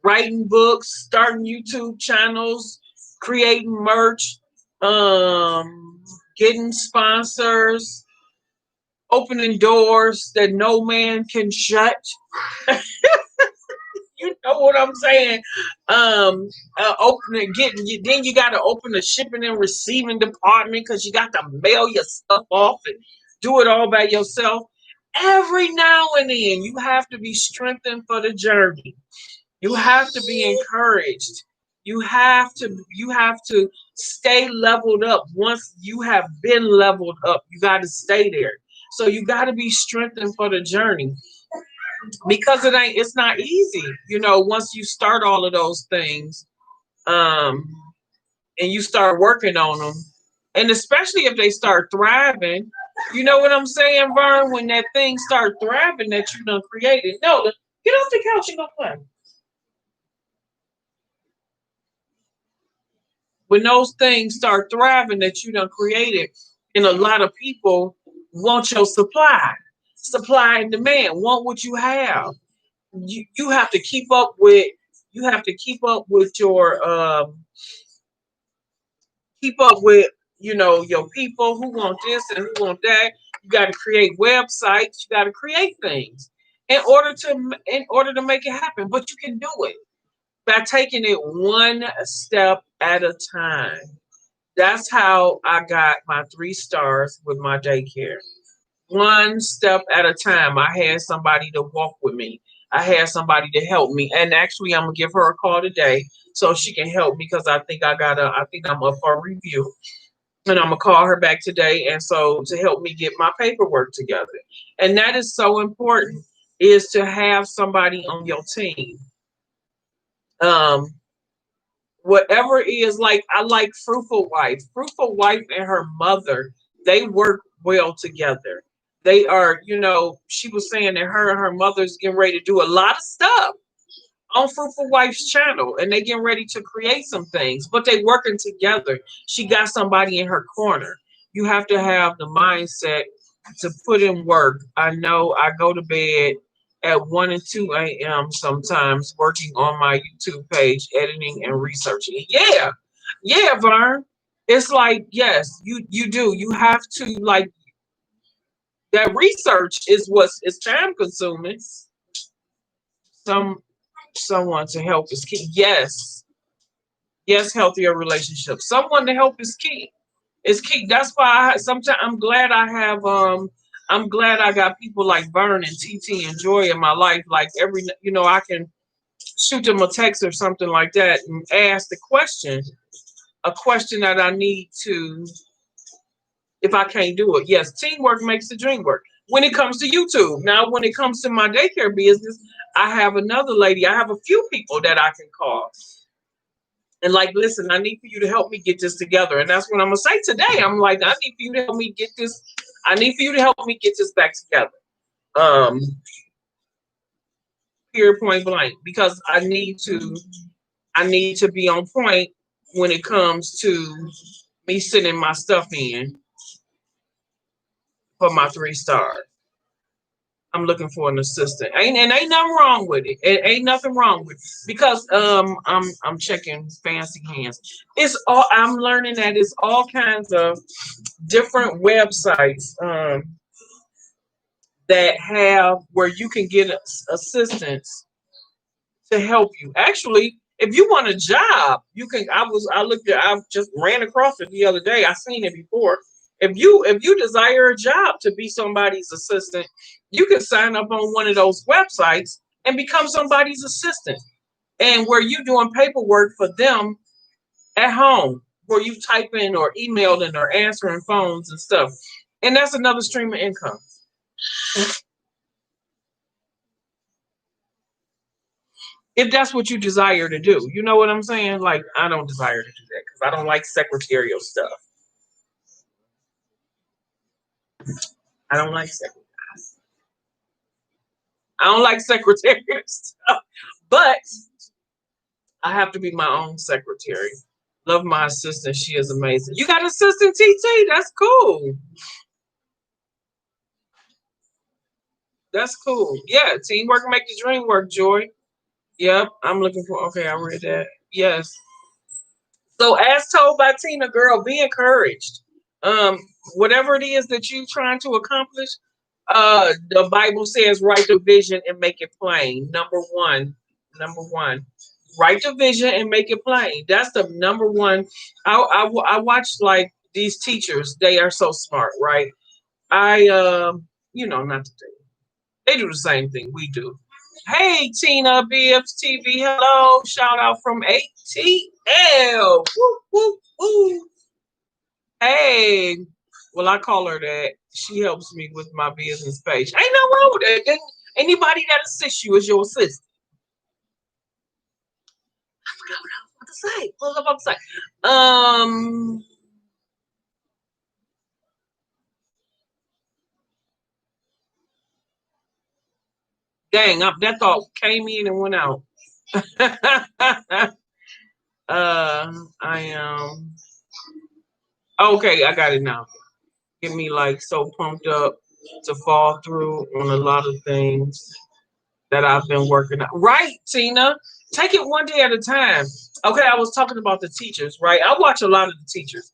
writing books, starting YouTube channels, creating merch, getting sponsors, opening doors that no man can shut. You know what I'm saying? Then you got to open the shipping and receiving department because you got to mail your stuff off and do it all by yourself. Every now and then, you have to be strengthened for the journey. You have to be encouraged. You have to stay leveled up. Once you have been leveled up, you got to stay there. So you got to be strengthened for the journey, because it's not easy, once you start all of those things, and you start working on them, and especially if they start thriving. You know what I'm saying, Vern? When that thing start thriving that you done created. No, get off the couch and go play. When those things start thriving that you done created, and a lot of people want your supply and demand, want what you have. You have to keep up with your your people who want this and who want that. You got to create websites. You got to create things in order to make it happen. But you can do it by taking it one step at a time. That's how I got my 3 stars with my daycare. One step at a time. I had somebody to walk with me. I had somebody to help me. And actually, I'm gonna give her a call today so she can help me, because I think I'm up for a review. And I'm gonna call her back today, and so to help me get my paperwork together. And that is so important, is to have somebody on your team. Whatever it is, like I like Fruitful Wife. Fruitful Wife and her mother They work well together. They are, you know, she was saying that her and her mother's getting ready to do a lot of stuff on Fruitful Wife's channel, and they getting ready to create some things, but they working together. She got somebody in her corner. You have to have the mindset to put in work. I know I go to bed at 1 and 2 a.m. sometimes working on my YouTube page, editing and researching. Yeah, yeah, Vern. It's like, yes, you do. You have to, like, that research is what's is time consuming. Some someone to help is key. Yes, yes, healthier relationships. Someone to help is key. It's key. That's why sometimes I'm glad I got people like Vern and TT and Joy in my life. Like every, you know, I can shoot them a text or something like that and ask the question, a question that I need to, if I can't do it. Yes, teamwork makes the dream work. When it comes to YouTube, now when it comes to my daycare business, I have another lady. I have a few people that I can call and like, listen, I need for you to help me get this together. And that's what I'm gonna say today. I'm like, I need for you to help me get this. I need for you to help me get this back together. Um, Period, point blank, because I need to be on point when it comes to me sending my stuff in for my 3 stars. I'm looking for an assistant. Ain't nothing wrong with it. It ain't nothing wrong with it. Because I'm checking fancy hands. It's all I'm learning that it's all kinds of different websites that have where you can get assistance to help you. Actually, if you want a job, you can. I just ran across it the other day. I seen it before. If you desire a job to be somebody's assistant, you can sign up on one of those websites and become somebody's assistant. And where you doing paperwork for them at home, where you type in or emailing or answering phones and stuff. And that's another stream of income. If that's what you desire to do. You know what I'm saying? Like, I don't desire to do that because I don't like secretarial stuff. I don't like secretarial. I don't like secretarial stuff. But I have to be my own secretary. Love my assistant. She is amazing. You got an assistant, TT? That's cool. That's cool. Yeah, teamwork make the dream work, Joy. Yep, I'm looking for. Okay, I read that. Yes. So, as told by Tina, girl, be encouraged. Um, Whatever it is that you're trying to accomplish, the Bible says, write the vision and make it plain. Number one, write the vision and make it plain. That's the number one. I watch like these teachers. They are so smart, right? I you know, not today. They do the same thing we do. Hey, Tina, BF's TV. Hello. Shout out from ATL. Woo, woo, woo. Hey. Well, I call her that. She helps me with my business page. Ain't no wrong with that. Anybody that assists you is your assistant. I forgot what I was about to say. What was I about to say? Dang, that thought came in and went out. I am okay. I got it now. Get me like so pumped up to fall through on a lot of things that I've been working on. Right, Tina? Take it one day at a time. Okay, I was talking about the teachers, right? I watch a lot of the teachers.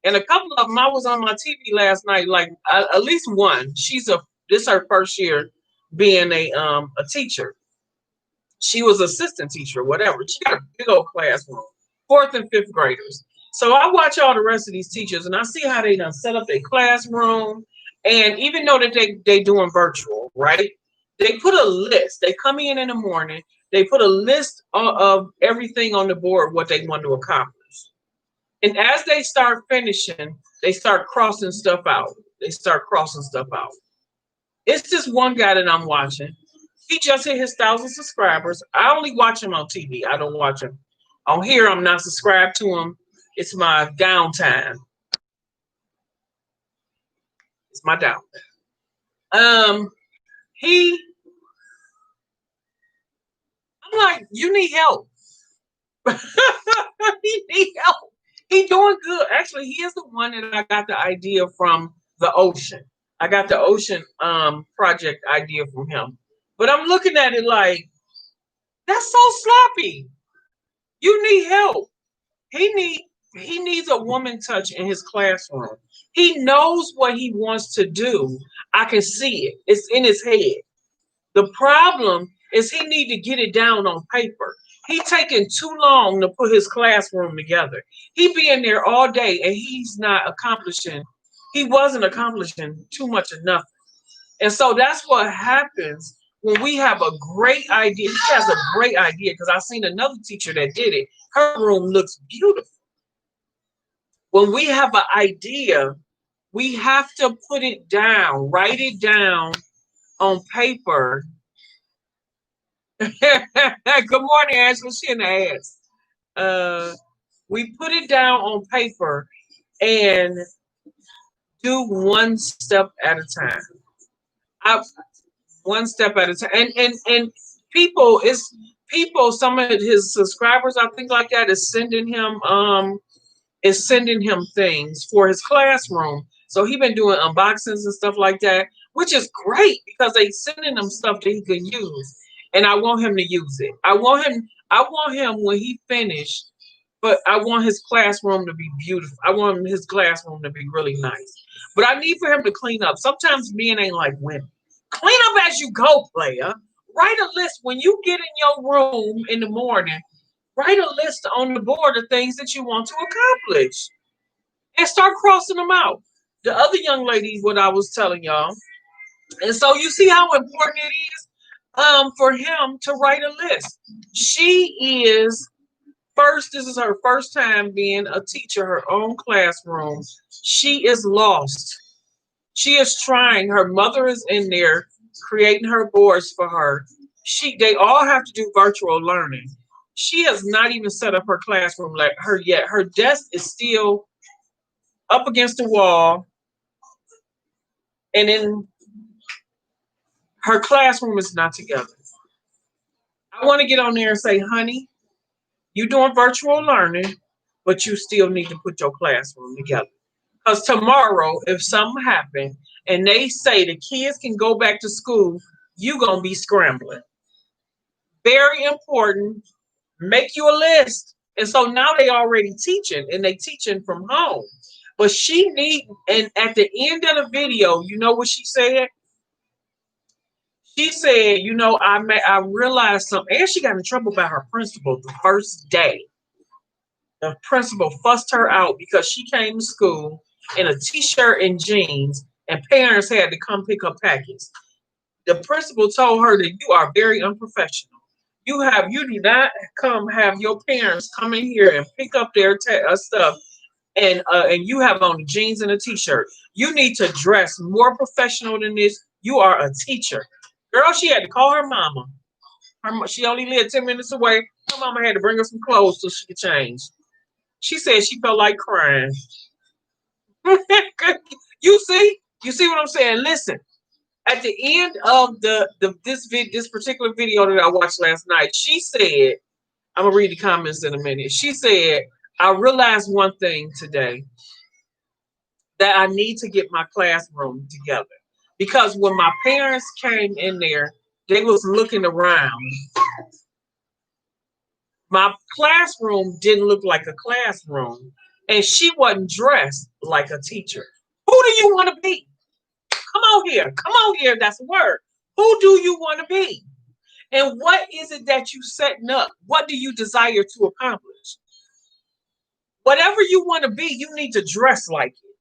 And a couple of them, I was on my TV last night, like at least one. This is her first year being a teacher. She was assistant teacher, whatever. She got a big old classroom, 4th and 5th graders. So I watch all the rest of these teachers and I see how they done set up their classroom. And even though that they doing virtual, right? They put a list. They come in the morning. They put a list of everything on the board, what they want to accomplish. And as they start finishing, they start crossing stuff out. They start crossing stuff out. It's just one guy that I'm watching. He just hit his 1,000 subscribers. I only watch him on TV. I don't watch him on here. I'm not subscribed to him. It's my downtime. It's my doubt. He, I'm like, you need help. He need help. He doing good. Actually, he is the one that I got the idea from the ocean. I got the ocean project idea from him. But I'm looking at it like, that's so sloppy. You need help. He need he needs a woman touch in his classroom. He knows what he wants to do. I can see it. It's in his head. The problem is he need to get it down on paper. He taking too long to put his classroom together. He be in there all day and he's not accomplishing. He wasn't accomplishing too much of nothing. And so that's what happens when we have a great idea. He has a great idea because I've seen another teacher that did it. Her room looks beautiful. When we have an idea, we have to put it down, write it down on paper. Good morning, Ashley. She in the ass. We put it down on paper and do one step at a time. One step at a time. And people is people. Some of his subscribers, I think, like that, is sending him things for his classroom. So he been doing unboxings and stuff like that, which is great because they sending him stuff that he can use. And I want him to use it. I want him when he finished, but I want his classroom to be beautiful. I want his classroom to be really nice. But I need for him to clean up. Sometimes men ain't like women. Clean up as you go, player. Write a list when you get in your room in the morning. Write a list on the board of things that you want to accomplish and start crossing them out. The other young lady, what I was telling y'all. And so you see how important it is for him to write a list. She is this is her first time being a teacher, her own classroom. She is lost. She is trying. Her mother is in there creating her boards for her. They all have to do virtual learning. She has not even set up her classroom like her yet. Her desk is still up against the wall, and then her classroom is not together. I want to get on there and say, honey, you doing virtual learning, but you still need to put your classroom together. Because tomorrow, if something happens and they say the kids can go back to school, you're going to be scrambling. Very important. Make you a list. And so now they already teaching and they teaching from home. But she need, and at the end of the video, you know what she said? She said, I realized something. And she got in trouble by her principal the first day. The principal fussed her out because she came to school in a t-shirt and jeans, and parents had to come pick up packets. The principal told her that you are very unprofessional. You do not have your parents come in here and pick up their stuff, and you have on jeans and a t-shirt. You need to dress more professional than this. You are a teacher. Girl, she had to call her mama. She only lived 10 minutes away. Her mama had to bring her some clothes so she could change. She said she felt like crying. You see what I'm saying? Listen, at the end of this particular video that I watched last night, she said, I'm gonna read the comments in a minute. She said, I realized one thing today, that I need to get my classroom together. Because when my parents came in there, they was looking around. My classroom didn't look like a classroom, and she wasn't dressed like a teacher. Who do you want to be? Come on here. That's a word. Who do you want to be? And what is it that you setting up? What do you desire to accomplish? Whatever you want to be, you need to dress like it.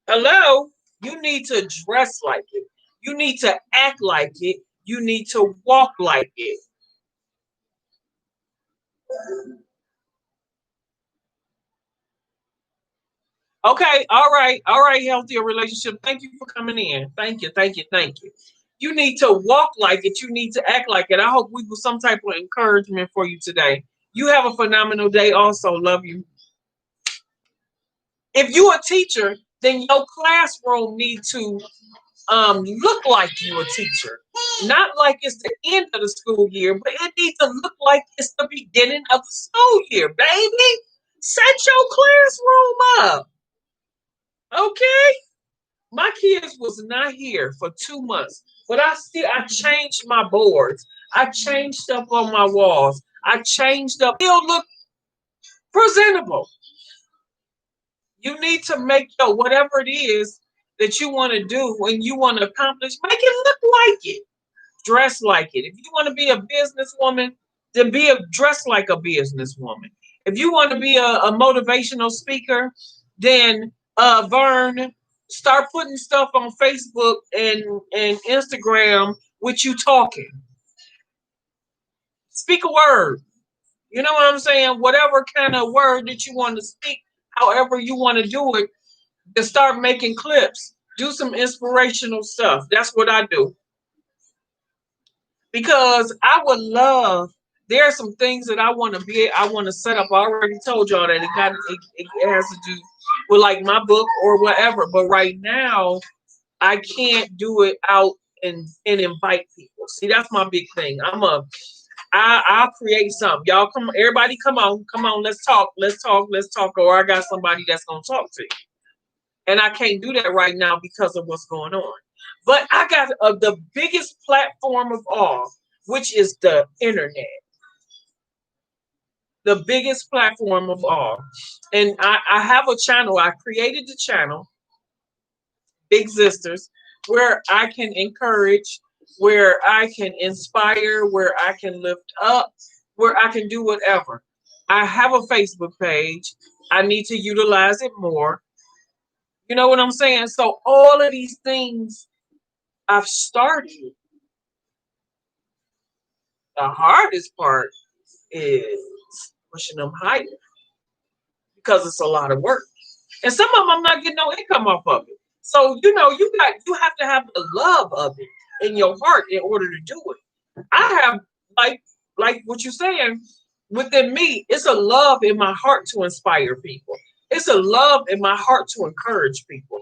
Hello? You need to dress like it. You need to act like it. You need to walk like it. Okay, all right, healthier relationship. Thank you for coming in. Thank you. You need to walk like it. You need to act like it. I hope we was some type of encouragement for you today. You have a phenomenal day also. Love you. If you a teacher, then your classroom need to look like you a teacher. Not like it's the end of the school year, but it needs to look like it's the beginning of the school year, baby. Set your classroom up. Okay? My kids was not here for 2 months, but I changed my boards. I changed stuff on my walls. I changed up. Still look presentable. You need to make your whatever it is that you want to do when you want to accomplish, make it look like it. Dress like it. If you want to be a businesswoman, then dress like a businesswoman. If you want to be a motivational speaker, then Vern, start putting stuff on Facebook and Instagram with you talking. Speak a word. You know what I'm saying? Whatever kind of word that you want to speak, however you want to do it, to start making clips. Do some inspirational stuff. That's what I do. Because I would love, there are some things that I want to set up. I already told y'all that it has to do with like my book or whatever. But right now, I can't do it out and invite people. See, that's my big thing. I'll create something. Y'all everybody come on, let's talk, or I got somebody that's gonna talk to you. And I can't do that right now because of what's going on. But I got the biggest platform of all, which is the internet. The biggest platform of all. And I have a channel. I created the channel, Big Sisters, where I can encourage, where I can inspire, where I can lift up, where I can do whatever. I have a Facebook page. I need to utilize it more. You know what I'm saying? So all of these things I've started. The hardest part is pushing them higher because it's a lot of work. And some of them I'm not getting no income off of it. So you have to have the love of it in your heart in order to do it. I have like what you're saying, within me, it's a love in my heart to inspire people. It's a love in my heart to encourage people.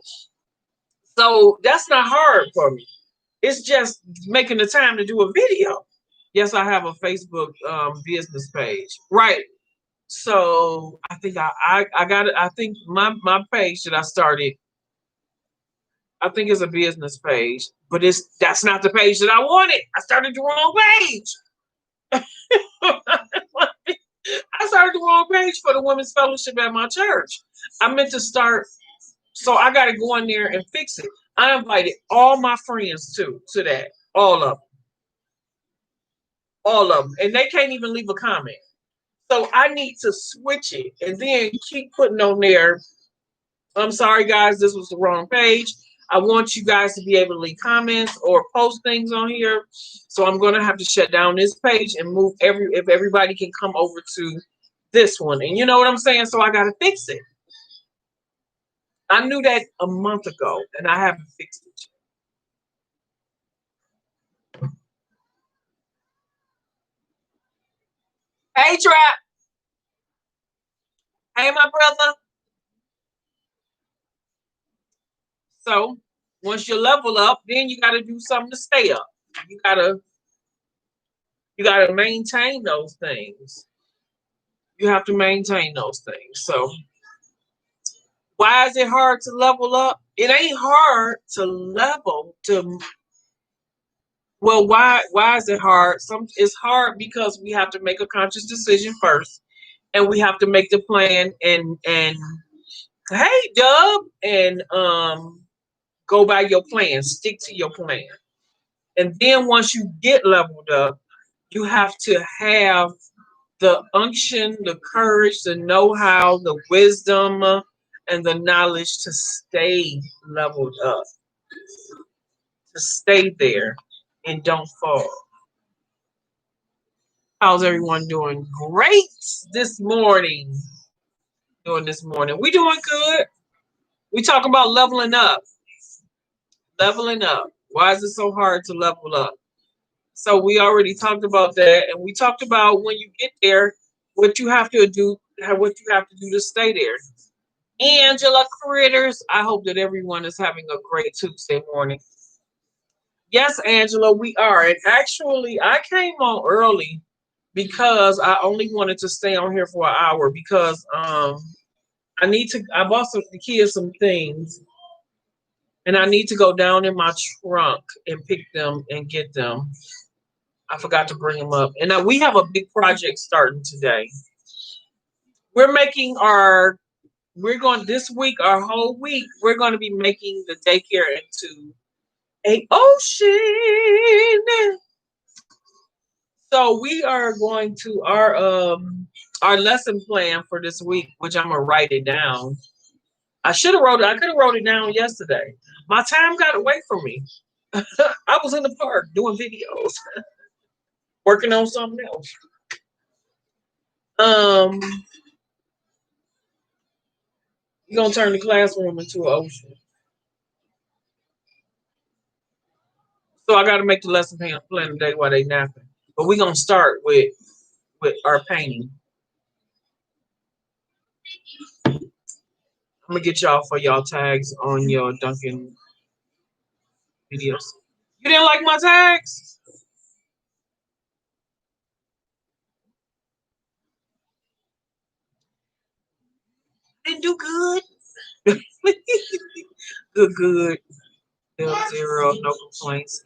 So that's not hard for me. It's just making the time to do a video. Yes, I have a Facebook business page. Right. So I think I got it. I think my page that I started, I think it's a business page, but that's not the page that I wanted. I started the wrong page. I started the wrong page for the Women's Fellowship at my church. I meant to start, so I got to go in there and fix it. I invited all my friends to that, all of them, and they can't even leave a comment. So I need to switch it and then keep putting on there, I'm sorry guys, this was the wrong page. I want you guys to be able to leave comments or post things on here. So I'm going to have to shut down this page and move if everybody can come over to this one. And you know what I'm saying? So I got to fix it. I knew that a month ago and I haven't fixed it. Hey, Trap. Hey, my brother. So once you level up, then you got to do something to stay up. You gotta maintain those things. You have to maintain those things. So why is it hard to level up? It ain't hard to level to. Well, why is it hard? It's hard because we have to make a conscious decision first, and we have to make the plan and hey, Dub, and go by your plan. Stick to your plan. And then once you get leveled up, you have to have the unction, the courage, the know-how, the wisdom, and the knowledge to stay leveled up, to stay there and don't fall. How's everyone doing? Great this morning. We doing good. We talk about leveling up. Leveling up. Why is it so hard to level up? So we already talked about that, and we talked about when you get there, what you have to do to stay there. Angela Critters. I hope that everyone is having a great Tuesday morning. Yes, Angela, we are. And actually, I came on early because I only wanted to stay on here for an hour because I bought the kids some things and I need to go down in my trunk and pick them and get them. I forgot to bring them up. And we have a big project starting today. This week, our whole week, we're going to be making the daycare into a ocean. So we are going to our lesson plan for this week, which I'm gonna write it down. I could have wrote it down yesterday. My time got away from me. I was in the park doing videos, working on something else. You're gonna turn the classroom into an ocean. So I gotta make the lesson plan today while they napping. But we're gonna start with our painting. I'm gonna get y'all for y'all tags on your Duncan videos. You didn't like my tags? Didn't do good. Good. Zero, no complaints.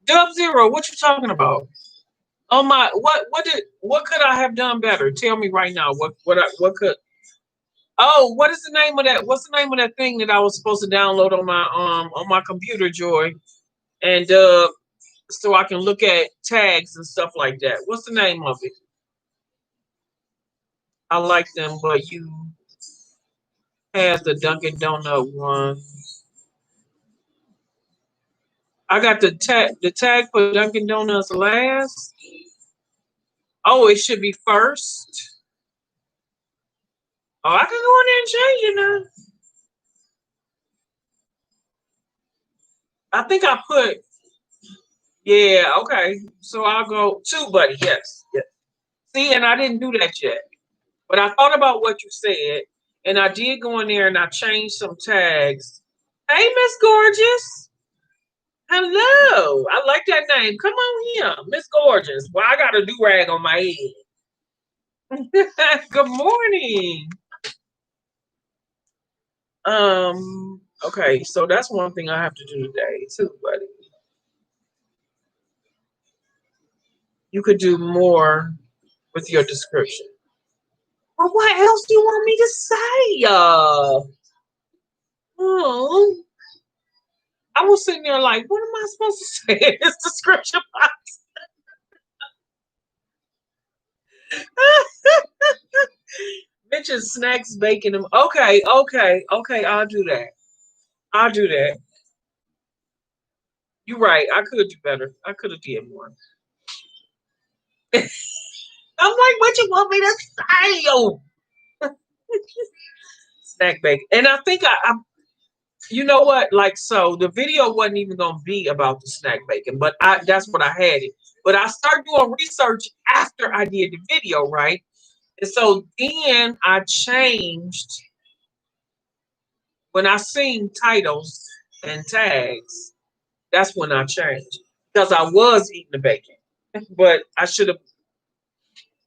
Dub Zero, what you talking about? Oh my, what could I have done better? Tell me right now. What could? Oh, what is the name of that? What's the name of that thing that I was supposed to download on my computer, Joy, and so I can look at tags and stuff like that. What's the name of it? I like them, but you had the Dunkin' Donut one. I got the tag for Dunkin' Donuts last. Oh, it should be first. Oh, I can go in there and change it now. I think I put, yeah, okay. So I'll go two, buddy. Yes. See, and I didn't do that yet. But I thought about what you said, and I did go in there and I changed some tags. Hey, Miss Gorgeous. Hello. I like that name. Come on here, Miss Gorgeous. Well, I got a do-rag on my head. Good morning. Okay, so that's one thing I have to do today too, buddy. You could do more with your description. Well, what else do you want me to say? Oh, I was sitting there like, what am I supposed to say in this description box? Mention snacks, bacon. Okay, I'll do that. You're right. I could do better. I could have did more. I'm like, what you want me to say? Oh. Snack bacon. And I think I you know what? Like, so the video wasn't even gonna be about the snack bacon, but that's what I had it. But I started doing research after I did the video, right? And so then I changed when I seen titles and tags. That's when I changed because I was eating the bacon, but I should have.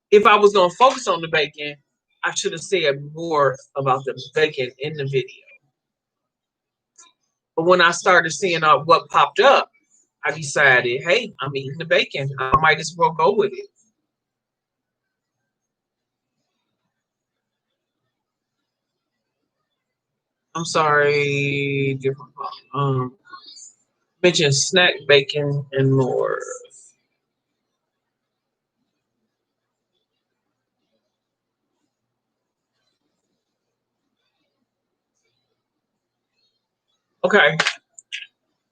If I was gonna focus on the bacon, I should have said more about the bacon in the video. But when I started seeing what popped up, I decided, hey, I'm eating the bacon. I might as well go with it. I'm sorry, different. Mention snack bacon and more. Okay.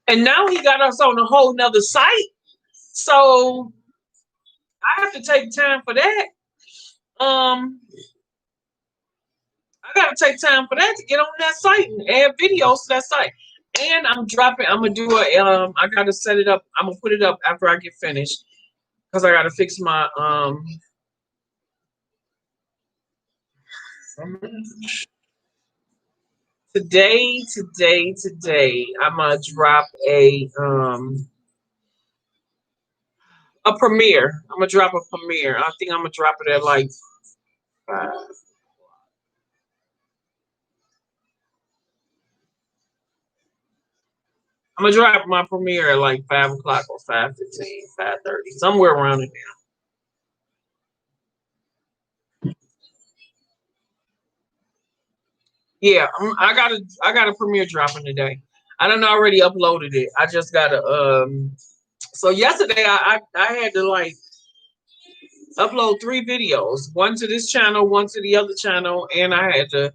And now he got us on a whole nother site. So I have to take time for that. I gotta take time for that to get on that site and add videos to that site. And I'm gonna do I gotta set it up. I'm gonna put it up after I get finished. because I gotta fix my today I'm gonna drop a premiere. I'm gonna drop a premiere. I think I'm gonna drop it at like 5. I'm gonna drop my premiere at like 5 o'clock or 5:15, 5:30, somewhere around in there. Yeah, I got a premiere dropping today. I done already uploaded it. I just gotta so yesterday I had to like upload 3 videos, one to this channel, one to the other channel, and I had to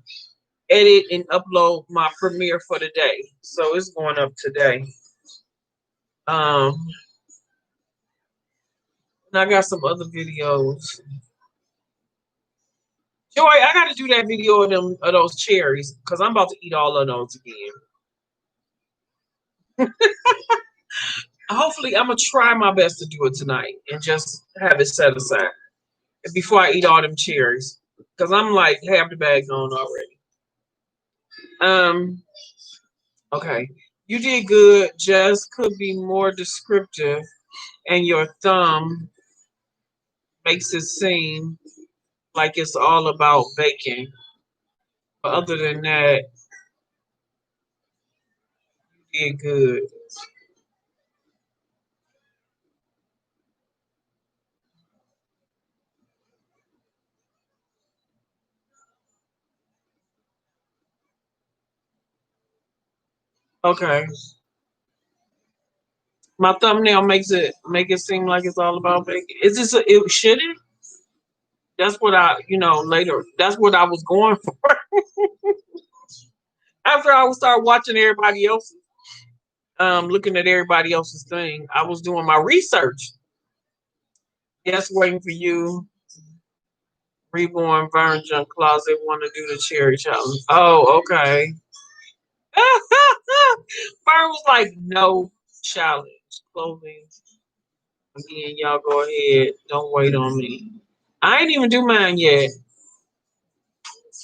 edit and upload my premiere for the day. So it's going up today. Um and I got some other videos. Joy, I gotta do that video of those cherries because I'm about to eat all of those again. Hopefully, I'm gonna try my best to do it tonight and just have it set aside before I eat all them cherries because I'm like half the bag gone already. Okay, you did good. Just could be more descriptive, and your thumb makes it seem like it's all about baking. But other than that, you did good. Okay. My thumbnail make it seem like it's all about baking. Is this it should it? That's what I, later. That's what I was going for. After I would start watching everybody else's, looking at everybody else's thing, I was doing my research. Yes, waiting for you. Reborn Virgin Closet want to do the cherry challenge. Oh, okay. Fern was like, no challenge. Clothing. Again, y'all go ahead. Don't wait on me. I ain't even do mine yet.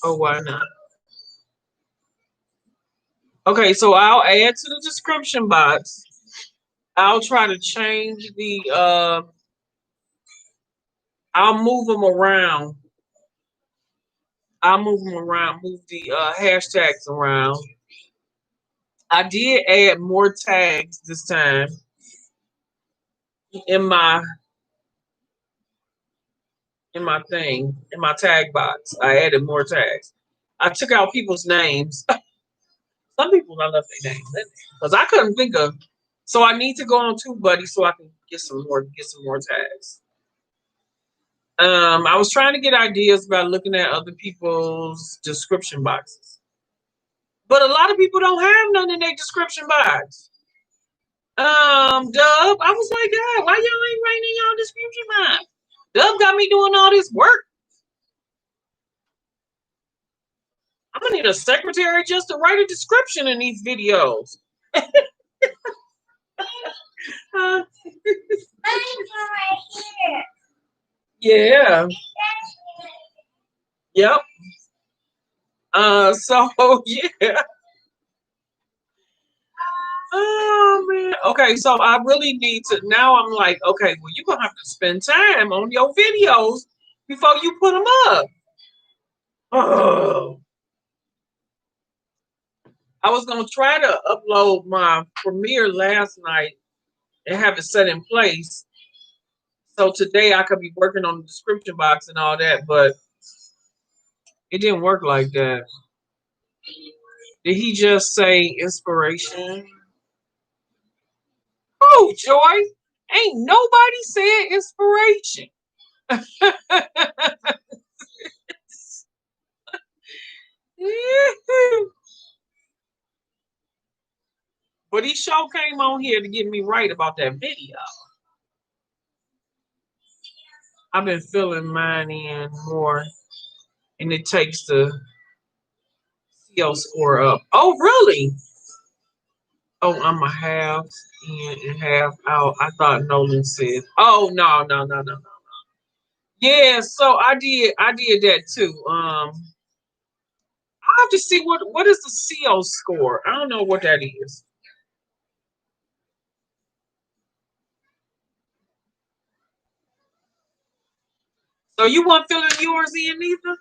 Oh, why not? Okay, so I'll add to the description box. I'll try to change I'll move them around. I'll move them around, move the hashtags around. I did add more tags this time in my in my tag box. I added more tags. I took out people's names. Some people I left their names because I couldn't think of. So I need to go on TubeBuddy so I can get some more tags. I was trying to get ideas about looking at other people's description boxes, but a lot of people don't have none in their description box. Dub, I was like, God, why y'all ain't writing in y'all description box? Dub got me doing all this work. I'm gonna need a secretary just to write a description in these videos. Yeah. Yep. So yeah. Oh man. Okay, so I really need to now I'm like, okay, well, you're gonna have to spend time on your videos before you put them up. Oh. I was gonna try to upload my premiere last night and have it set in place. So today I could be working on the description box and all that, but it didn't work like that. Did he just say inspiration? Oh, Joy. Ain't nobody said inspiration. But he sure came on here to get me right about that video. I've been filling mine in more, and it takes the CO score up. Oh, really? Oh, I'm a half in and half out. I thought Nolan said. Oh no, no, no, no, no. Yeah, so I did that too. I have to see what is the CO score. I don't know what that is. So you weren't filling yours in either?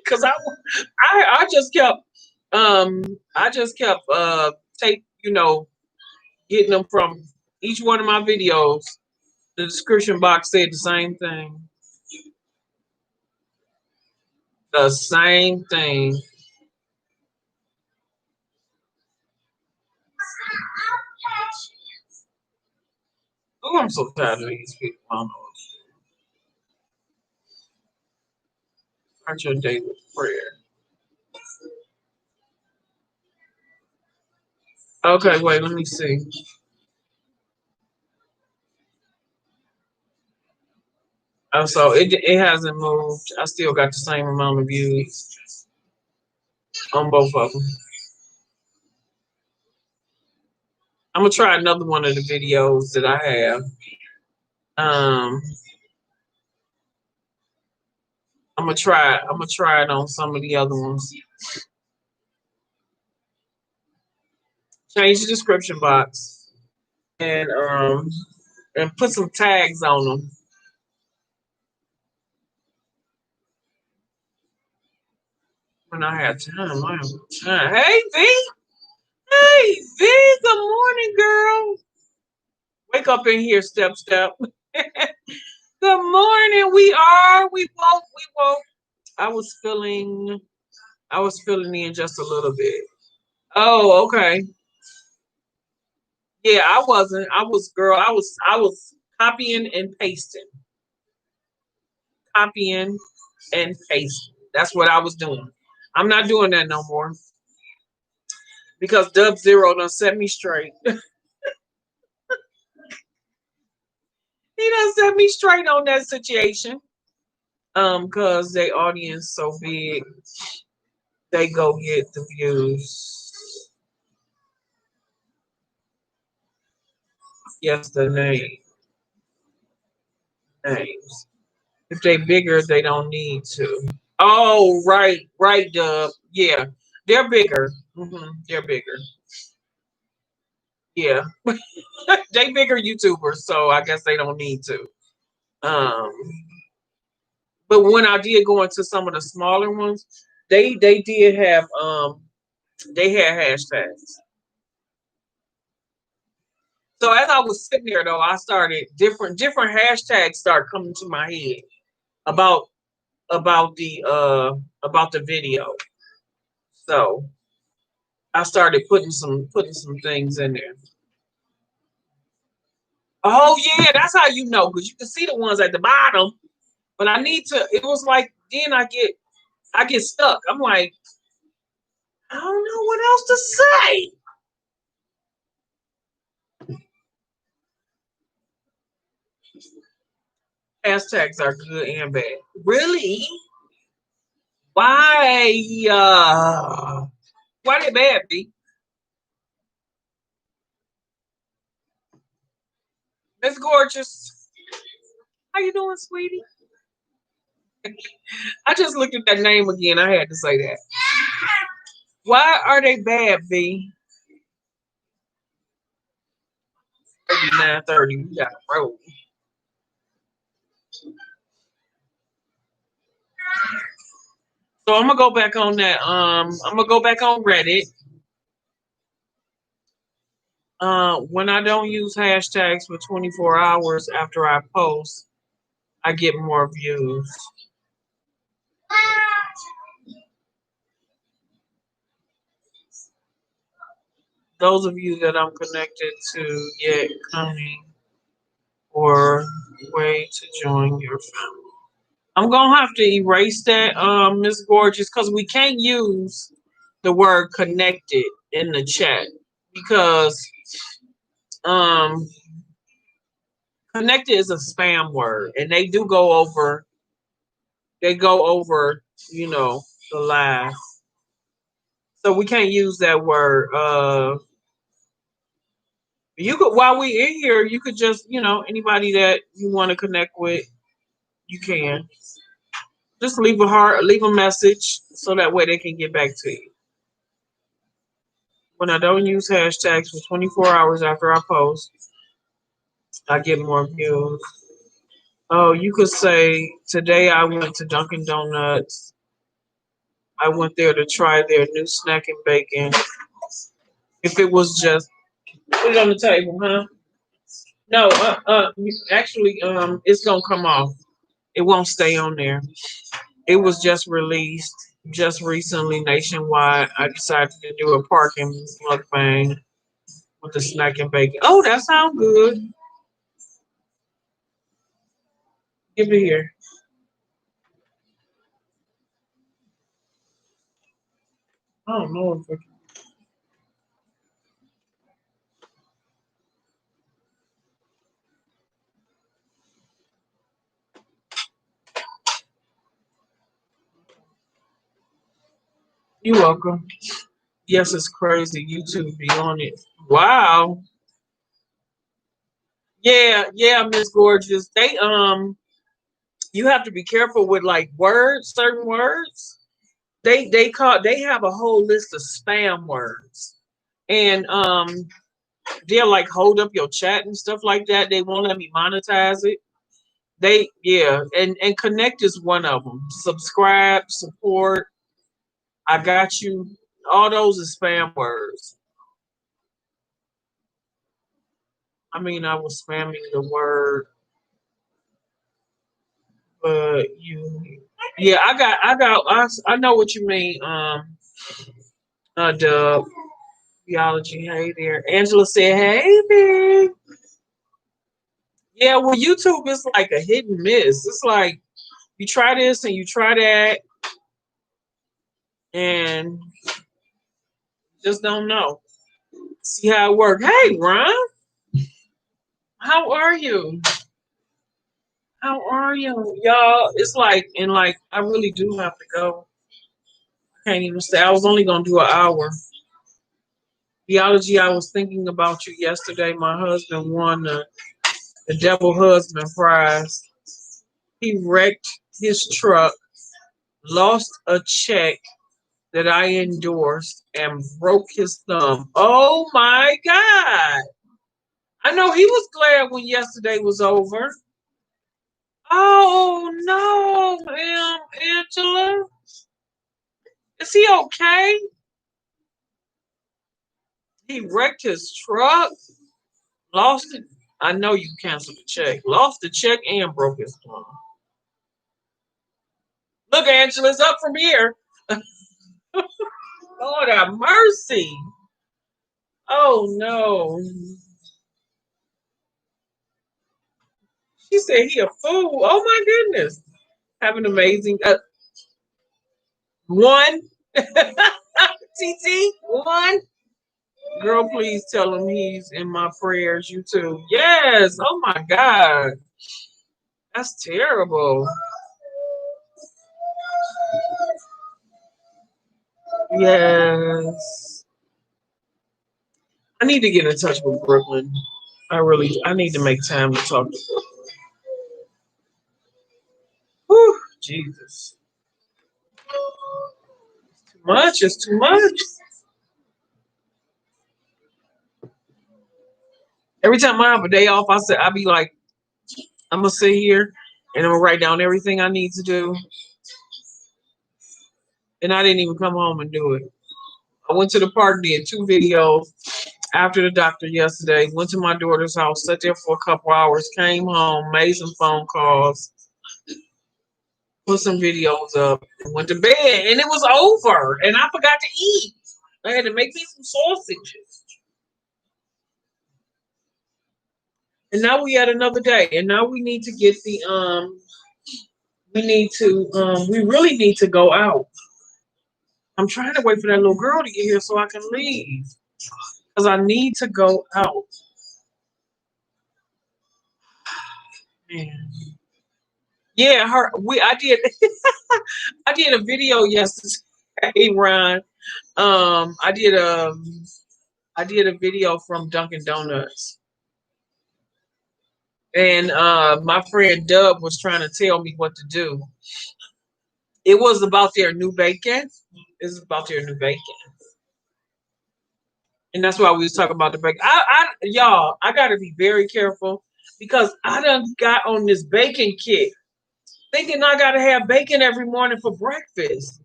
Because I just kept I just kept take getting them from each one of my videos. The description box said the same thing. The same thing. Oh, I'm so tired of these people. I don't know. Start your day with prayer. Okay, wait, let me see. Oh, so it hasn't moved. I still got the same amount of views on both of them. I'm gonna try another one of the videos that I have. Um, I'm gonna try. I'm gonna try it on some of the other ones. Change the description box and put some tags on them when I have time. I have time. Hey V, hey V, good morning, girl. Wake up in here, step. Good morning. We woke. We woke. I was feeling. I was filling in just a little bit. Oh, okay. Yeah, I wasn't. I was girl. I was copying and pasting, copying and pasting. That's what I was doing. I'm not doing that no more because Dub Zero done set me straight. He done set me straight on that situation. Cause their audience so big, they go get the views. Yes, the names. If they bigger, they don't need to. Oh, right, Dub. Yeah, they're bigger. They're bigger. Yeah, they bigger YouTubers, so I guess they don't need to. Um, but when I did go into some of the smaller ones, they did have they had hashtags. So as I was sitting there though, I started different hashtags start coming to my head about about the uh about the video. So I started putting some things in there. Oh yeah, that's how you know because you can see the ones at the bottom. But I need to. It was like then I get stuck. I'm like I don't know what else to say. Hashtags are good and bad. Really? Why? Why they bad, B? Miss Gorgeous. How you doing, sweetie? I just looked at that name again. I had to say that. Why are they bad, B? 39:30. We got to roll. So I'm gonna go back on that. I'm gonna go back on Reddit. When I don't use hashtags for 24 hours after I post, I get more views. Those of you that I'm connected to yet coming or way to join your family. I'm gonna have to erase that, Miss Gorgeous, because we can't use the word connected in the chat because um connected is a spam word and they go over, the live. So we can't use that word. You could, while we in here, you could just, anybody that you want to connect with, you can just leave a message so that way they can get back to you. When I don't use hashtags for 24 hours after I post, I get more views. Oh, you could say, today I went to Dunkin' Donuts. I went there to try their new snack and bacon. If it was just, put it on the table, huh? No, actually, it's gonna come off. It won't stay on there. It was just released just recently nationwide. I decided to do a parking mukbang with the snack and bacon. Oh, that sounds good. Give it here. I don't know if you're welcome. Yes, it's crazy. YouTube be on it. Wow. Yeah, yeah, Miss Gorgeous. You have to be careful with like words, certain words. They have a whole list of spam words. And they'll like hold up your chat and stuff like that. They won't let me monetize it. And connect is one of them. Subscribe, support, I got you. All those are spam words. I mean, I was spamming the word, but yeah, I know what you mean. The theology. Hey there, Angela said, "Hey there." Yeah, well, YouTube is like a hit and miss. It's like you try this and you try that, and just don't know. See how it works. Hey, Ron, how are you? How are you, y'all? It's like, and like, I really do have to go. Can't even say. I was only gonna do an hour. Theology. I was thinking about you yesterday. My husband won the Devil Husband Prize. He wrecked his truck, lost a check that I endorsed, and broke his thumb. Oh my God! I know he was glad when yesterday was over. Oh no, Angela. Is he okay? He wrecked his truck, lost it. I know you canceled the check. Lost the check and broke his thumb. Look, Angela, it's up from here. Lord have mercy. Oh no. She said he a fool. Oh my goodness. Have an amazing one. TT, one. Girl, please tell him he's in my prayers. You too. Yes. Oh my God. That's terrible. Yes. I need to get in touch with Brooklyn. I need to make time to talk to Brooklyn. Whew, Jesus. Too much. It's too much. Every time I have a day off, I be like, I'm gonna sit here and I'm gonna write down everything I need to do. And I didn't even come home and do it. I went to the park, did 2 videos after the doctor yesterday, went to my daughter's house, sat there for a couple hours, came home, made some phone calls, put some videos up, and went to bed. And it was over. And I forgot to eat. I had to make me some sausages. And now we had another day. And now we need to get we really need to go out. I'm trying to wait for that little girl to get here so I can leave. Because I need to go out. Man. Yeah, I did I did a video yesterday, Ron. I did I did a video from Dunkin' Donuts. And my friend Dub was trying to tell me what to do. It was about their new bacon. It's about their new bacon. And that's why we was talking about the bacon. Y'all, I gotta be very careful because I done got on this bacon kick, thinking I gotta have bacon every morning for breakfast.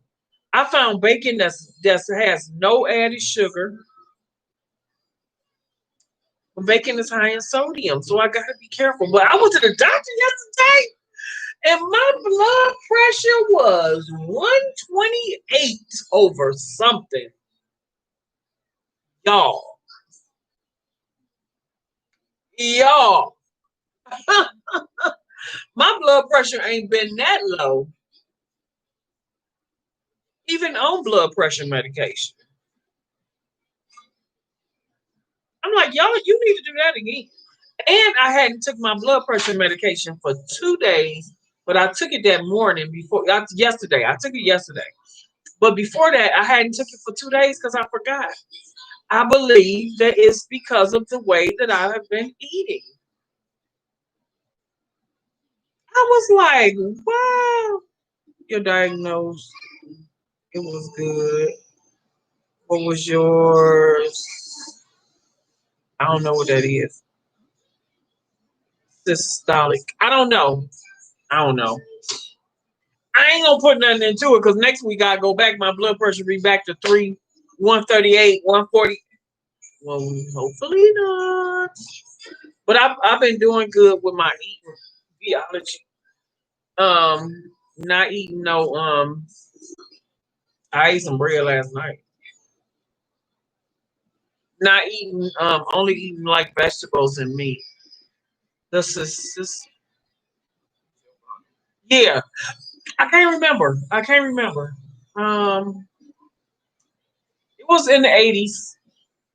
I found bacon that has no added sugar. Bacon is high in sodium, so I gotta be careful. But I went to the doctor yesterday, and my blood pressure was 128 over something. Y'all, y'all, my blood pressure ain't been that low, even on blood pressure medication. I'm like, y'all, you need to do that again. And I hadn't took my blood pressure medication for 2 days, but I took it that morning yesterday. I took it yesterday. But before that, I hadn't took it for 2 days because I forgot. I believe that it's because of the way that I have been eating. I was like, wow, you're diagnosed. It was good. What was yours? I don't know what that is. Systolic. I don't know. I don't know. I ain't gonna put nothing into it because next week I go back. My blood pressure be back to 138, 140. Well, hopefully not. But I've been doing good with my eating. VEE-OLOGY. Not eating no I ate some bread last night. Not eating only eating like vegetables and meat. This yeah. I can't remember. It was in the 80s.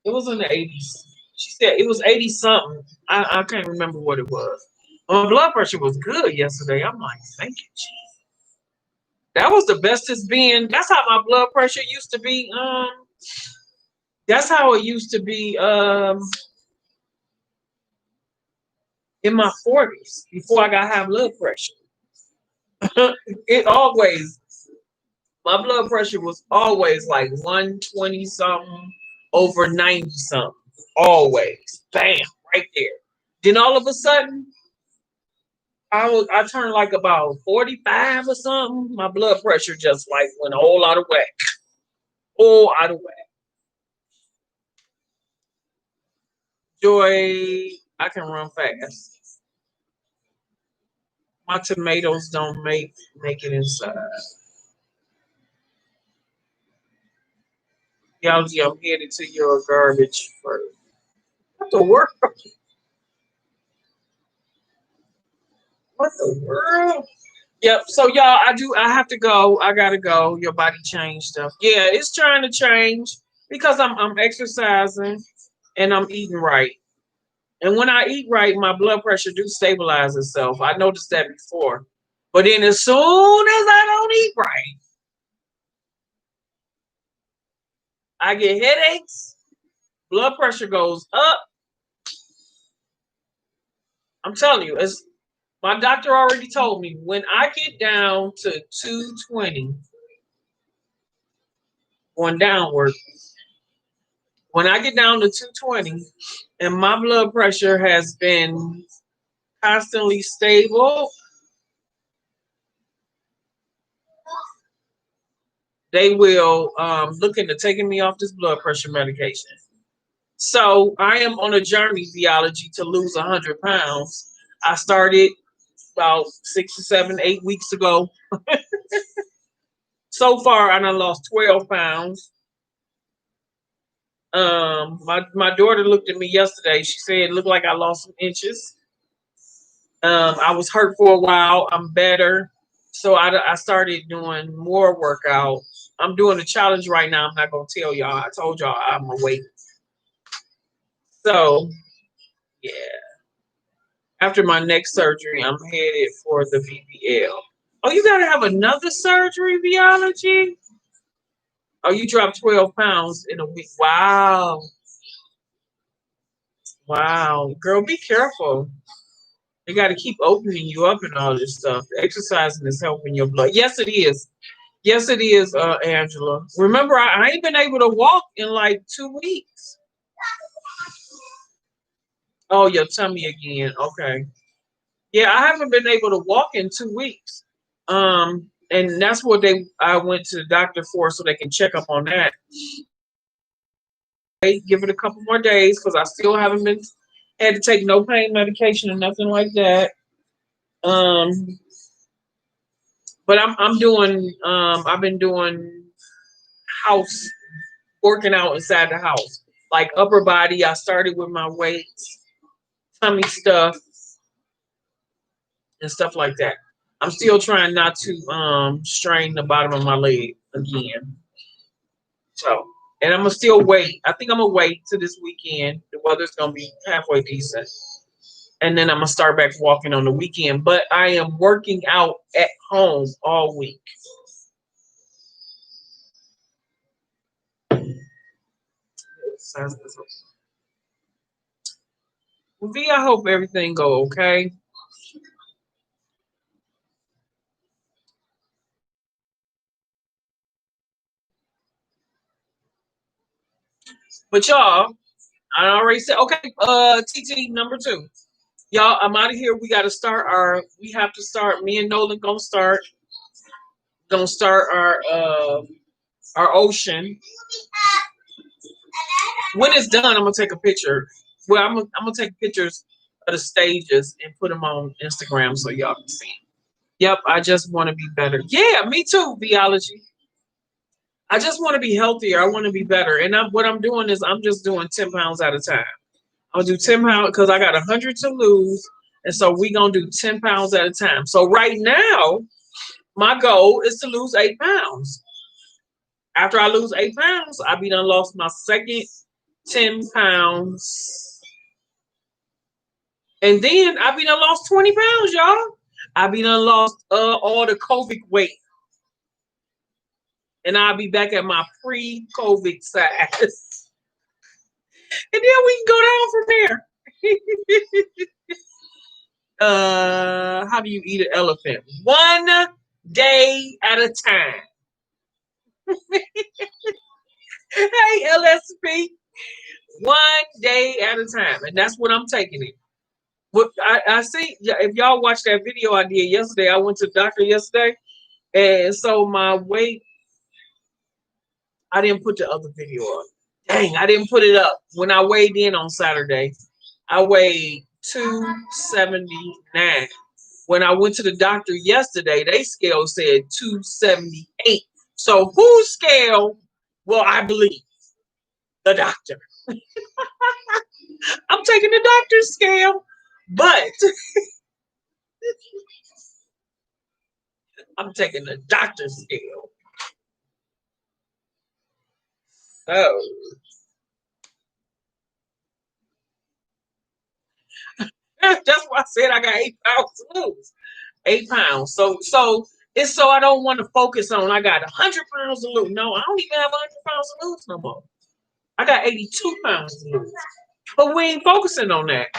It was in the 80s. She said it was 80 something. I can't remember what it was. My blood pressure was good yesterday. I'm like, thank you, Jesus. That was the best it's been. That's how my blood pressure used to be. That's how it used to be in my 40s before I got high blood pressure. It always, my blood pressure was always like 120 something over 90 something. Always. Bam, right there. Then all of a sudden, I turned like about 45 or something. My blood pressure just like went a whole lot of whack. Whole out of whack. Joy, I can run fast. My tomatoes don't make it inside. Y'all, I'm headed to your garbage first. What the world? What the world? Yep. So y'all, I have to go. I gotta go. Your body change stuff. Yeah, it's trying to change because I'm exercising and I'm eating right. And when I eat right, my blood pressure do stabilize itself. I noticed that before. But then as soon as I don't eat right, I get headaches, blood pressure goes up. I'm telling you, it's my doctor already told me when I get down to 220, going downward, when I get down to 220 and my blood pressure has been constantly stable, they will look into taking me off this blood pressure medication. So I am on a journey, VEE-OLOGY, to lose 100 pounds. I started about 6 or 7, 8 weeks ago. So far, I done lost 12 pounds. My daughter looked at me yesterday. She said it looked like I lost some inches. I was hurt for a while. I'm better. So I started doing more workout. I'm doing a challenge right now. I'm not going to tell y'all. I told y'all I'm awake. So, yeah. After my next surgery, I'm headed for the BBL. Oh, you got to have another surgery, VEE-OLOGY? Oh, you dropped 12 pounds in a week. Wow. Wow, girl, be careful. They got to keep opening you up and all this stuff. Exercising is helping your blood. Yes, it is. Yes, it is, Angela. Remember, I ain't been able to walk in like 2 weeks. Oh, your tummy again. Okay. Yeah, I haven't been able to walk in 2 weeks. And that's what I went to the doctor for, so they can check up on that. Give it a couple more days because I still haven't been had to take no pain medication or nothing like that. Um, but I'm doing I've been doing house working out inside the house, like upper body. I started with my weights, tummy stuff, and stuff like that. I'm still trying not to strain the bottom of my leg again. So, and I'm gonna still wait. I think I'm gonna wait till this weekend. The weather's gonna be halfway decent, and then I'm gonna start back walking on the weekend. But I am working out at home all week. V, I hope everything go okay. But y'all, I already said okay. TT number 2. Y'all, I'm out of here. We got to start we have to start. Me and Nolan gonna start our ocean. When it's done, I'm gonna take a picture. Well, I'm gonna take pictures of the stages and put them on Instagram so y'all can see. Yep, I just want to be better. Yeah, me too. VEE-OLOGY. I just want to be healthier. I want to be better. And what I'm doing is I'm just doing 10 pounds at a time. I'll do 10 pounds because I got 100 to lose. And so we're going to do 10 pounds at a time. So right now, my goal is to lose 8 pounds. After I lose 8 pounds, I be done lost my second 10 pounds. And then I be done lost 20 pounds, y'all. I be done lost all the COVID weight. And I'll be back at my pre-COVID size. And then we can go down from there. How do you eat an elephant? One day at a time. Hey, LSP. One day at a time. And that's what I'm taking it. What I see, if y'all watched that video I did yesterday, I went to the doctor yesterday. And so my weight, I didn't put the other video up. Dang, I didn't put it up. When I weighed in on Saturday, I weighed 279. When I went to the doctor yesterday, they scale said 278. So whose scale will I believe? The doctor. I'm taking the doctor's scale, but I'm taking the doctor's scale. So that's why I said I got 8 pounds to lose. 8 pounds. So it's so I don't want to focus on I got 100 pounds to lose. No, I don't even have 100 pounds to lose no more. I got 82 pounds to lose. But we ain't focusing on that.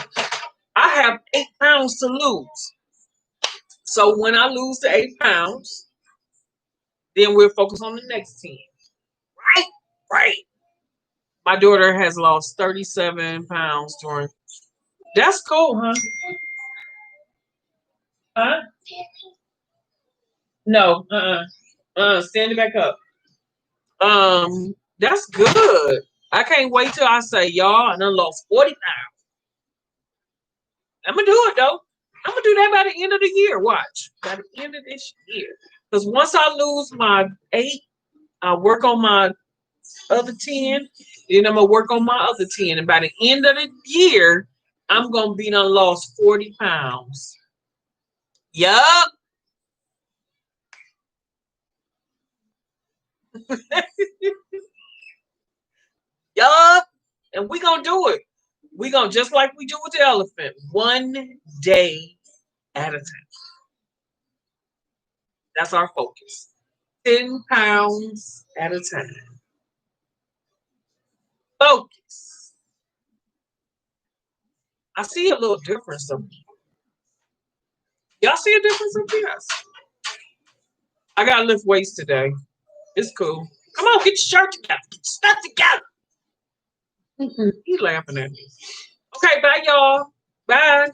I have 8 pounds to lose. So when I lose the 8 pounds, then we'll focus on the next 10. Right? Right. My daughter has lost 37 pounds during. That's cool, huh? Huh? No. Stand it back up. That's good. I can't wait till I say y'all and done lost 40 pounds. I'm gonna do it though. I'm gonna do that by the end of the year. Watch. By the end of this year. Because once I lose my 8, I'll work on my other 10. Then I'm gonna work on my other 10. And by the end of the year, I'm gonna be done lost 40 pounds. Yup. Yup. And we gonna do it. We gonna just like we do with the elephant. One day at a time. That's our focus. 10 pounds at a time. Focus. I see a little difference. Y'all see a difference of yes. I gotta lift weights today. It's cool. Come on, get your shirt together. Get your stuff together. He's laughing at me. Okay, bye, y'all. Bye.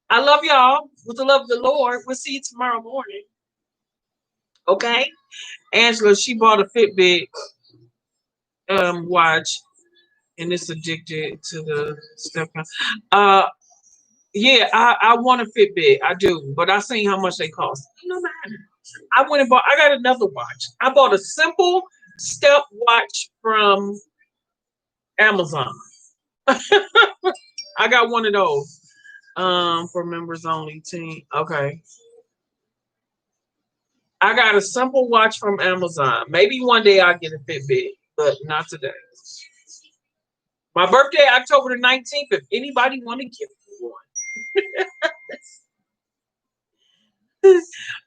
I love y'all with the love of the Lord. We'll see you tomorrow morning. Okay? Angela, she bought a Fitbit watch and it's addicted to the stuff. Yeah, I want a Fitbit. I do, but I seen how much they cost. No matter. I went and bought. I got another watch. I bought a simple step watch from Amazon. I got one of those. For members only team. Okay. I got a simple watch from Amazon. Maybe one day I'll get a Fitbit, but not today. My birthday, October the 19th. If anybody want to give me one.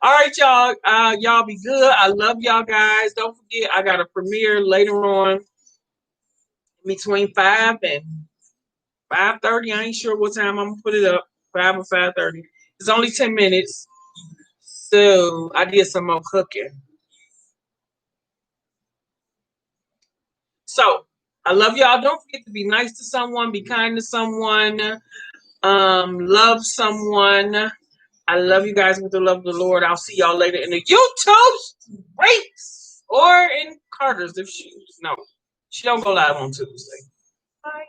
All right, y'all. Y'all be good. I love y'all guys. Don't forget, I got a premiere later on between 5 and 5:30. I ain't sure what time I'm gonna put it up. 5 or 5:30. It's only 10 minutes. So I did some more cooking. So I love y'all. Don't forget to be nice to someone, be kind to someone, love someone. I love you guys with the love of the Lord. I'll see y'all later in the YouTube breaks or in Carter's if she no. She don't go live on Tuesday. Bye.